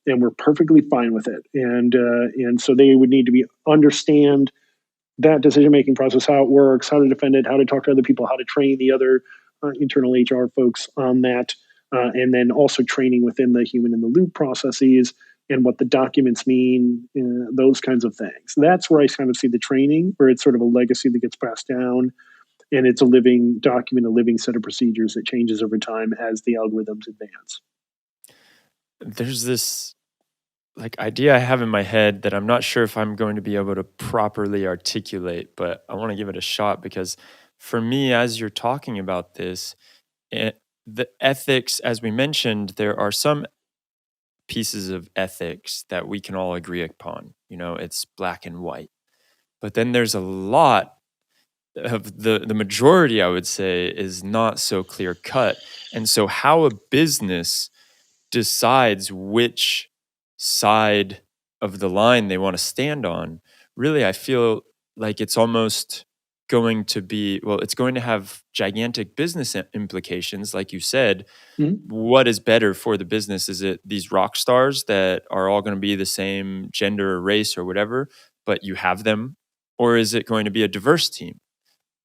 we're perfectly fine with it. And so they would need to understand that decision making process, how it works, how to defend it, how to talk to other people, how to train the other internal HR folks on that, and then also training within the human in the loop processes and what the documents mean, those kinds of things. That's where I kind of see the training, where it's sort of a legacy that gets passed down, and it's a living document, a living set of procedures that changes over time as the algorithms advance. There's this idea I have in my head that I'm not sure if I'm going to be able to properly articulate, but I want to give it a shot because for me, as you're talking about this, the ethics, as we mentioned, there are some pieces of ethics that we can all agree upon. It's black and white. But then there's a lot of the majority, I would say, is not so clear cut. And so how a business decides which side of the line they want to stand on, really, I feel like it's almost going to be, well, it's going to have gigantic business implications. Like you said, Mm-hmm. what is better for the business? Is it these rock stars that are all going to be the same gender or race or whatever, but you have them? Or is it going to be a diverse team?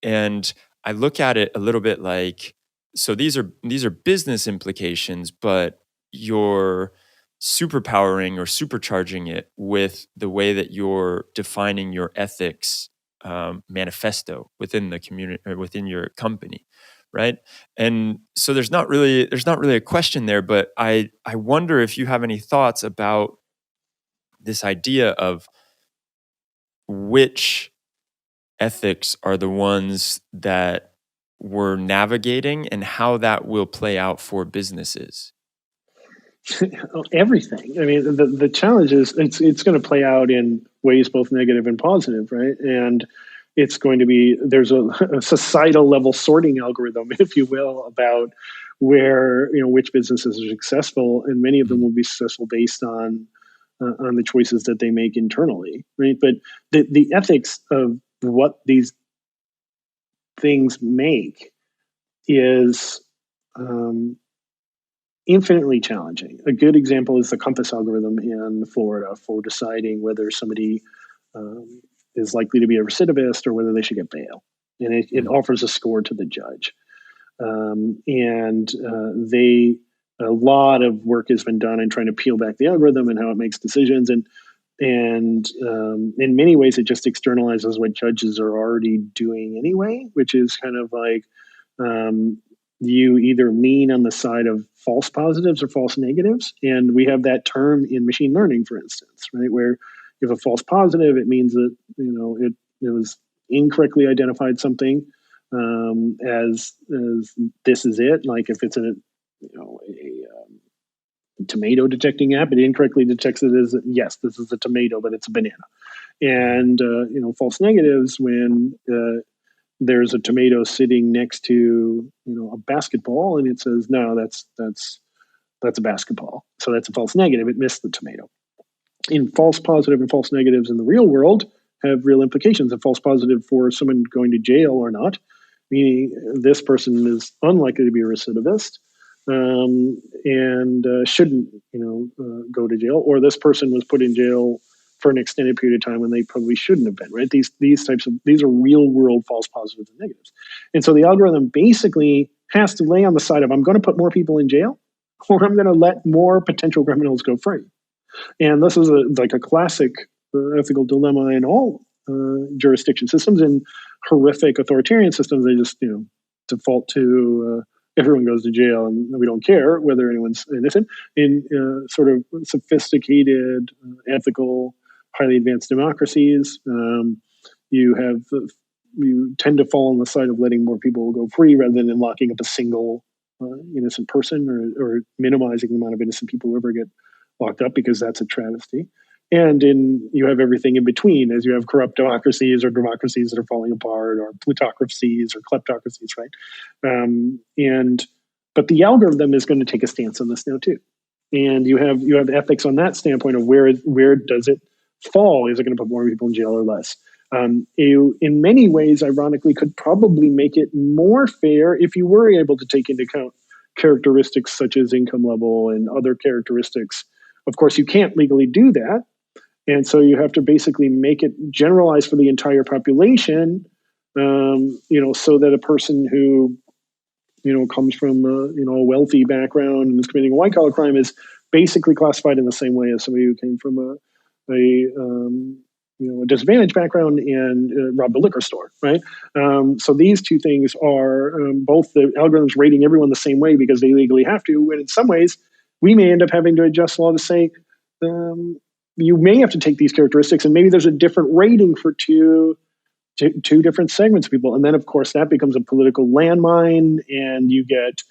And I look at it a little bit like, so these are business implications, but you're superpowering or supercharging it with the way that you're defining your ethics manifesto within the community or within your company, right? And so there's not really a question there, but I wonder if you have any thoughts about this idea of which ethics are the ones that we're navigating and how that will play out for businesses. Everything. I mean, the challenge is it's going to play out in ways both negative and positive, right? And it's going to be, there's a societal level sorting algorithm, if you will, about where, which businesses are successful, and many of them will be successful based on the choices that they make internally, right? But the ethics of what these things make is infinitely challenging. A good example is the compass algorithm in Florida for deciding whether somebody is likely to be a recidivist or whether they should get bail. And it offers a score to the judge. A lot of work has been done in trying to peel back the algorithm and how it makes decisions. And in many ways, it just externalizes what judges are already doing anyway, which is kind of like you either lean on the side of false positives or false negatives. And we have that term in machine learning, for instance, right? Where if a false positive, it means that, it was incorrectly identified something as this is it. Like if it's a tomato detecting app, it incorrectly detects it as, yes, this is a tomato, but it's a banana. And false negatives, when there's a tomato sitting next to a basketball and it says, no, that's a basketball, so that's a false negative, it missed the tomato. In false positive and false negatives in the real world have real implications. A false positive for someone going to jail or not, meaning this person is unlikely to be a recidivist and shouldn't go to jail, or this person was put in jail for an extended period of time when they probably shouldn't have been, right? These are real world false positives and negatives. And so the algorithm basically has to lay on the side of, I'm going to put more people in jail or I'm going to let more potential criminals go free. And this is a classic ethical dilemma in all jurisdiction systems. And horrific authoritarian systems, they just default to everyone goes to jail and we don't care whether anyone's innocent. In sort of sophisticated, ethical, highly advanced democracies, you tend to fall on the side of letting more people go free rather than locking up a single innocent person or minimizing the amount of innocent people who ever get locked up, because that's a travesty. And you have everything in between, as you have corrupt democracies or democracies that are falling apart, or plutocracies or kleptocracies, right? But the algorithm is going to take a stance on this now too. And you have ethics on that standpoint of where does it fall? Is it going to put more people in jail or less? You, in many ways, ironically, could probably make it more fair if you were able to take into account characteristics such as income level and other characteristics. Of course, you can't legally do that. And so you have to basically make it generalized for the entire population, so that a person who, comes from a wealthy background and is committing a white collar crime is basically classified in the same way as somebody who came from a disadvantaged background and robbed a liquor store, right? So these two things are both the algorithms rating everyone the same way because they legally have to, and in some ways we may end up having to adjust law to say you may have to take these characteristics and maybe there's a different rating for two different segments of people. And then, of course, that becomes a political landmine, and you get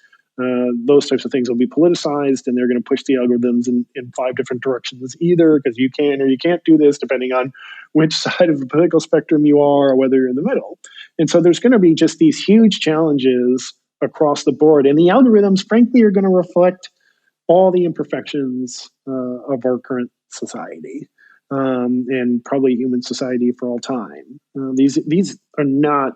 those types of things will be politicized, and they're going to push the algorithms in 5 different directions, either because you can or you can't do this, depending on which side of the political spectrum you are or whether you're in the middle. And so there's going to be just these huge challenges across the board. And the algorithms, frankly, are going to reflect all the imperfections of our current society. And probably human society for all time. These are not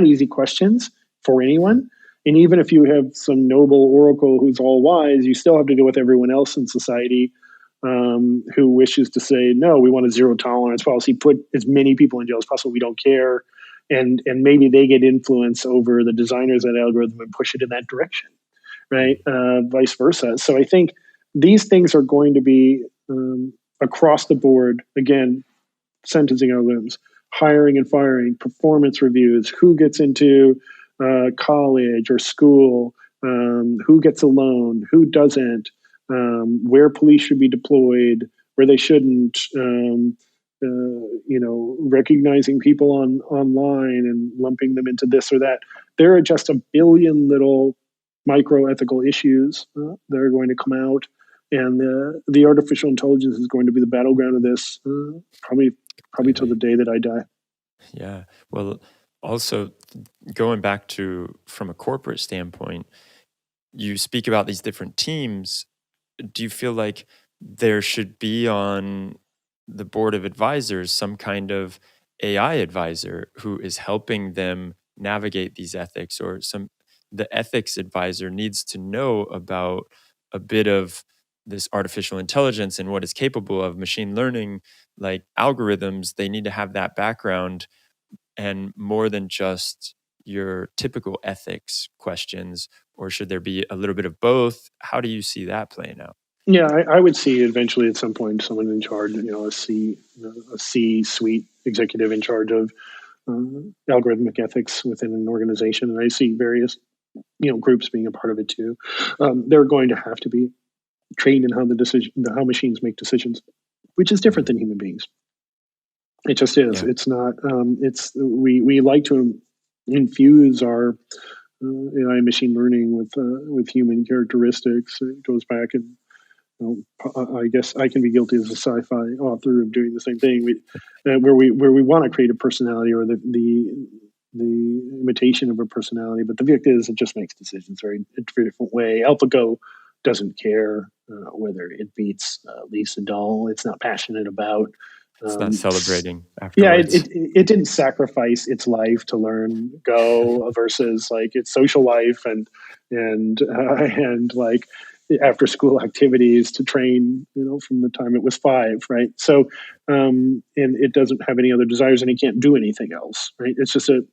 easy questions for anyone. And even if you have some noble oracle who's all wise, you still have to deal with everyone else in society who wishes to say, no, we want a zero tolerance policy, put as many people in jail as possible, we don't care. And maybe they get influence over the designers of that algorithm and push it in that direction, right? Vice versa. So I think these things are going to be across the board, again, sentencing algorithms, hiring and firing, performance reviews, who gets into college or school, who gets a loan, who doesn't, where police should be deployed, where they shouldn't, recognizing people online and lumping them into this or that. There are just a billion little micro-ethical issues that are going to come out. And the artificial intelligence is going to be the battleground of this, probably till the day that I die. Yeah. Well, also going back to from a corporate standpoint, you speak about these different teams. Do you feel like there should be on the board of advisors some kind of AI advisor who is helping them navigate these ethics, or the ethics advisor needs to know about a bit of this artificial intelligence and what it's capable of, machine learning, like algorithms? They need to have that background and more than just your typical ethics questions, or should there be a little bit of both? How do you see that playing out? Yeah, I would see eventually at some point someone in charge, a C-suite executive in charge of algorithmic ethics within an organization, and I see various groups being a part of it too. They're going to have to be trained in how machines make decisions, which is different than human beings. It just is. Yeah. It's not. We like to infuse our AI machine learning with human characteristics. It goes back and. I guess I can be guilty as a sci-fi author of doing the same thing. Where we want to create a personality or the imitation of a personality, but the fact is it just makes decisions very a different way. AlphaGo doesn't care whether it beats Lisa Doll. It's not passionate about. It's not celebrating afterwards. Yeah, it didn't sacrifice its life to learn Go versus like its social life and like after school activities to train, from the time it was 5, right? So, and it doesn't have any other desires, and it can't do anything else, right? It's just it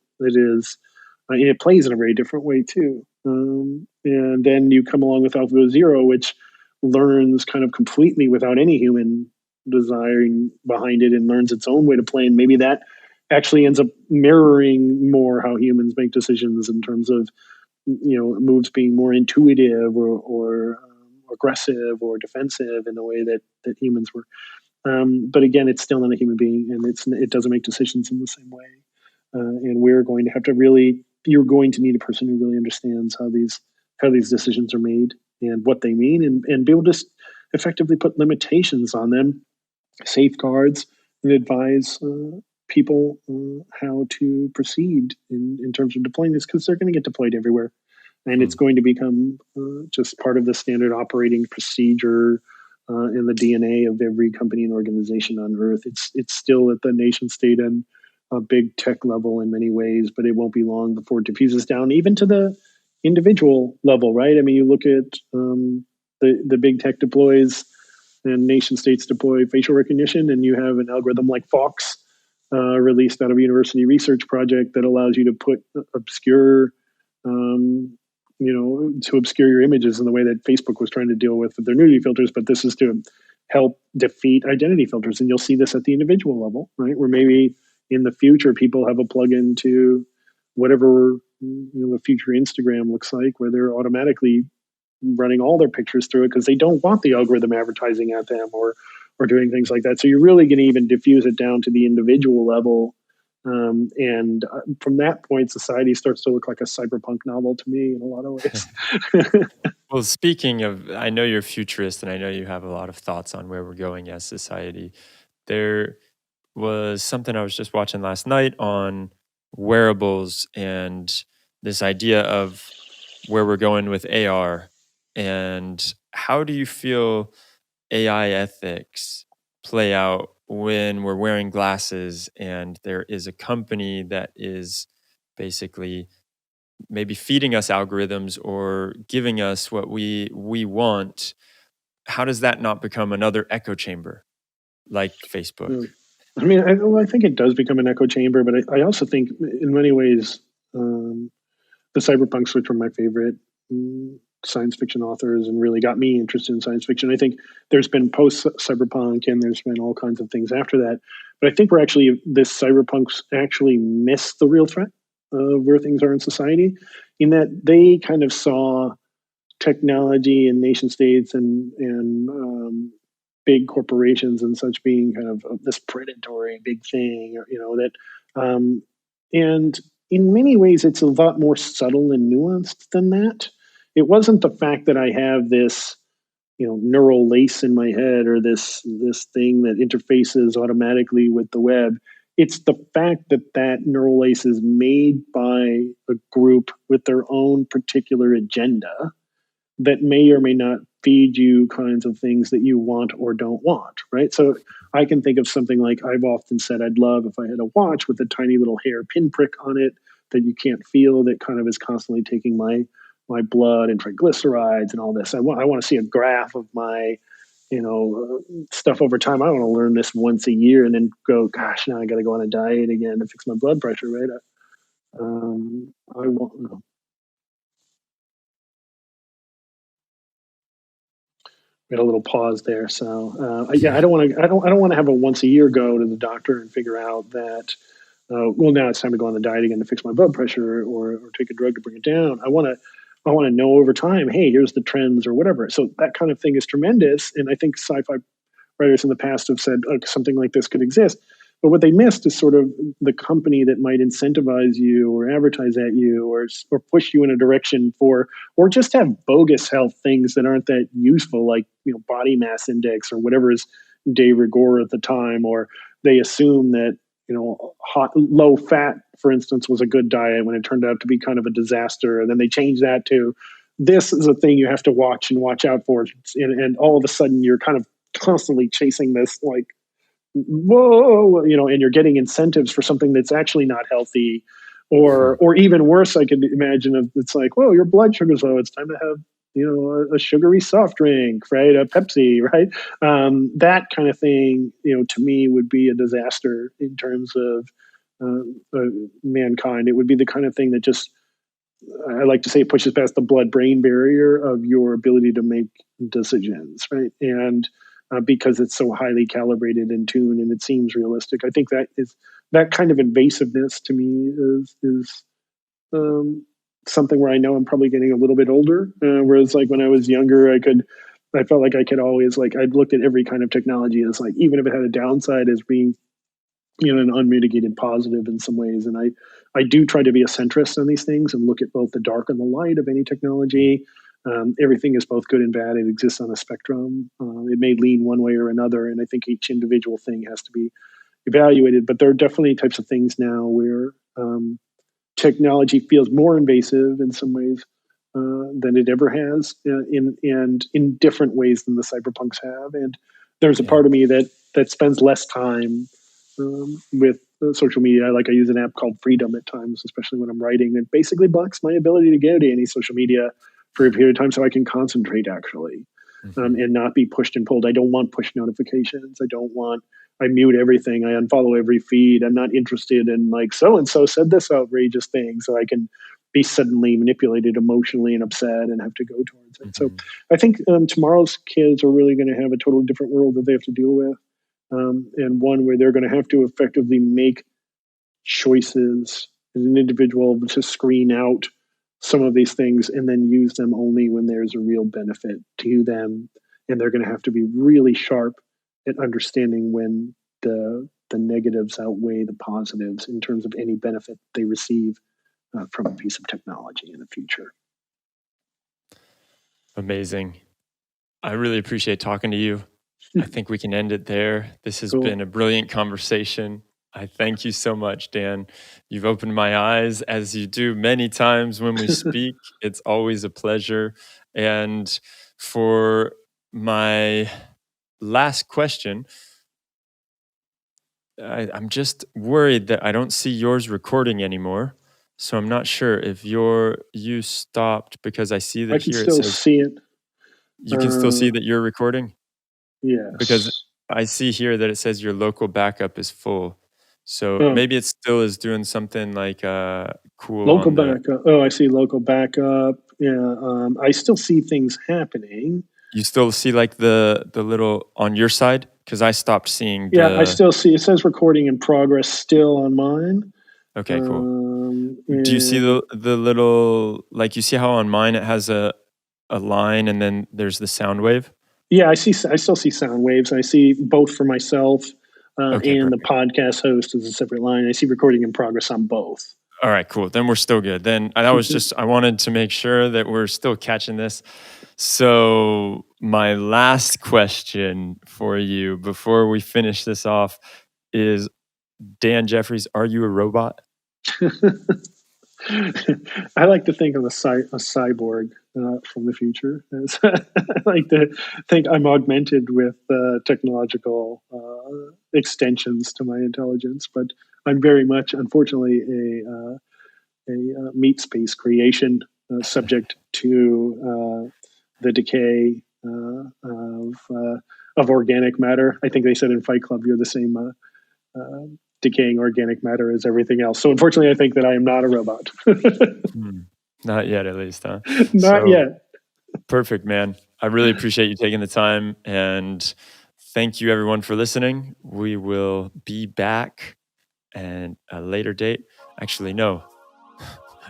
plays in a very different way too. And then you come along with AlphaGo Zero, which learns kind of completely without any human desiring behind it and learns its own way to play. And maybe that actually ends up mirroring more how humans make decisions in terms of, moves being more intuitive or aggressive or defensive in the way that humans were. But again, it's still not a human being, and it doesn't make decisions in the same way. And we're going to have to you're going to need a person who really understands how these decisions are made and what they mean, and be able to effectively put limitations on them, safeguards, and advise people how to proceed in terms of deploying this, because they're going to get deployed everywhere. And it's going to become just part of the standard operating procedure in the DNA of every company and organization on Earth. It's still at the nation state and a big tech level in many ways, but it won't be long before it diffuses down even to the individual level, right? I mean, you look at the big tech deploys and nation states deploy facial recognition, and you have an algorithm like Fox released out of a university research project that allows you to put obscure, to obscure your images in the way that Facebook was trying to deal with their nudity filters. But this is to help defeat identity filters, and you'll see this at the individual level, right? Where maybe in the future people have a plugin to whatever the future Instagram looks like, where they're automatically running all their pictures through it because they don't want the algorithm advertising at them or doing things like that. So you're really going to even diffuse it down to the individual level. And from that point, society starts to look like a cyberpunk novel to me in a lot of ways. Well, speaking of, I know you're a futurist and I know you have a lot of thoughts on where we're going as society. There was something I was just watching last night on wearables and this idea of where we're going with AR. And how do you feel AI ethics play out when we're wearing glasses and there is a company that is basically maybe feeding us algorithms or giving us what we want? How does that not become another echo chamber like Facebook? I mean, I think it does become an echo chamber, but I also think in many ways the cyberpunks, which were my favorite science fiction authors and really got me interested in science fiction. I think there's been post cyberpunk and there's been all kinds of things after that. But I think this cyberpunks actually missed the real threat of where things are in society, in that they kind of saw technology and nation states and big corporations and such being kind of this predatory big thing, and in many ways it's a lot more subtle and nuanced than that. It wasn't the fact that I have this neural lace in my head or this thing that interfaces automatically with the web. It's the fact that neural lace is made by a group with their own particular agenda that may or may not feed you kinds of things that you want or don't want, right? So I can think of something like, I've often said I'd love if I had a watch with a tiny little hair pinprick on it that you can't feel, that kind of is constantly taking my blood and triglycerides and all this. I want to see a graph of my stuff over time. I don't want to learn this once a year and then go, gosh, now I got to go on a diet again to fix my blood pressure, right? I want. We had a little pause there. So I don't want to have a once a year go to the doctor and figure out that now it's time to go on the diet again to fix my blood pressure or take a drug to bring it down. I want to know over time, hey, here's the trends or whatever. So that kind of thing is tremendous, and I think sci-fi writers in the past have said something like this could exist. But what they missed is sort of the company that might incentivize you or advertise at you or push you in a direction for, or just have bogus health things that aren't that useful, like body mass index or whatever is de rigueur at the time, or they assume that low fat, for instance, was a good diet when it turned out to be kind of a disaster, and then they changed that to this is a thing you have to watch and watch out for, and all of a sudden you're kind of constantly chasing this like whoa, and you're getting incentives for something that's actually not healthy, or even worse, I could imagine it's like, whoa, your blood sugar's low, it's time to have a sugary soft drink, right? A Pepsi, right? That kind of thing, to me would be a disaster in terms of mankind. It would be the kind of thing that just, I like to say, it pushes past the blood-brain barrier of your ability to make decisions, right? And because it's so highly calibrated and tuned and it seems realistic. I think that kind of invasiveness to me is something where I know I'm probably getting a little bit older. Whereas like when I was younger, I felt like I could always I'd looked at every kind of technology as like, even if it had a downside, as being an unmitigated positive in some ways. And I do try to be a centrist on these things and look at both the dark and the light of any technology. Everything is both good and bad. It exists on a spectrum. It may lean one way or another, and I think each individual thing has to be evaluated. But there are definitely types of things now where technology feels more invasive in some ways than it ever has, and in different ways than the cyberpunks have. And there's a part of me that spends less time with social media. I use an app called Freedom at times, especially when I'm writing. It basically blocks my ability to go to any social media for a period of time so I can concentrate actually, and not be pushed and pulled. I don't want push notifications. I mute everything. I unfollow every feed. I'm not interested in so-and-so said this outrageous thing so I can be suddenly manipulated emotionally and upset and have to go towards it. So I think tomorrow's kids are really going to have a totally different world that they have to deal with. And one where they're going to have to effectively make choices as an individual to screen out some of these things and then use them only when there's a real benefit to them. And they're going to have to be really sharp at understanding when the negatives outweigh the positives in terms of any benefit they receive from a piece of technology in the future. Amazing. I really appreciate talking to you. I think we can end it there. This has been a brilliant conversation. I thank you so much, Dan. You've opened my eyes, as you do many times when we speak. It's always a pleasure. And for my last question, I'm just worried that I don't see yours recording anymore. So I'm not sure if you stopped, because I see that I can here still it says see it. you can still see that you're recording. Yes. Because I see here that it says your local backup is full. So maybe it still is doing something cool. Local backup. Oh, I see local backup. Yeah. I still see things happening. You still see the little on your side? Because I stopped seeing I still see it says recording in progress still on mine. Okay, cool. Do you see the little, you see how on mine it has a line and then there's the sound wave? Yeah, I still see sound waves. I see both for myself and perfect. the podcast host as a separate line. I see recording in progress on both. All right, cool. Then we're still good. Then that was just, I wanted to make sure that we're still catching this. So my last question for you before we finish this off is, Dan Jeffries, are you a robot? I like to think of a cyborg from the future. I like to think I'm augmented with technological extensions to my intelligence, but I'm very much, unfortunately, a meat space creation subject to the decay of organic matter. I think they said in Fight Club, you're the same decaying organic matter as everything else. So unfortunately, I think that I am not a robot. Not yet, at least, huh? Not yet. Perfect, man. I really appreciate you taking the time, and thank you everyone for listening. We will be back at a later date. Actually, no.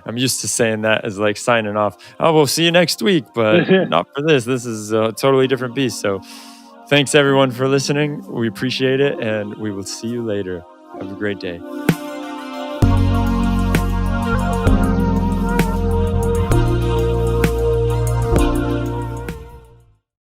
I'm used to saying that as signing off. Oh, we'll see you next week, but not for this. This is a totally different beast. So thanks everyone for listening. We appreciate it, and we will see you later. Have a great day.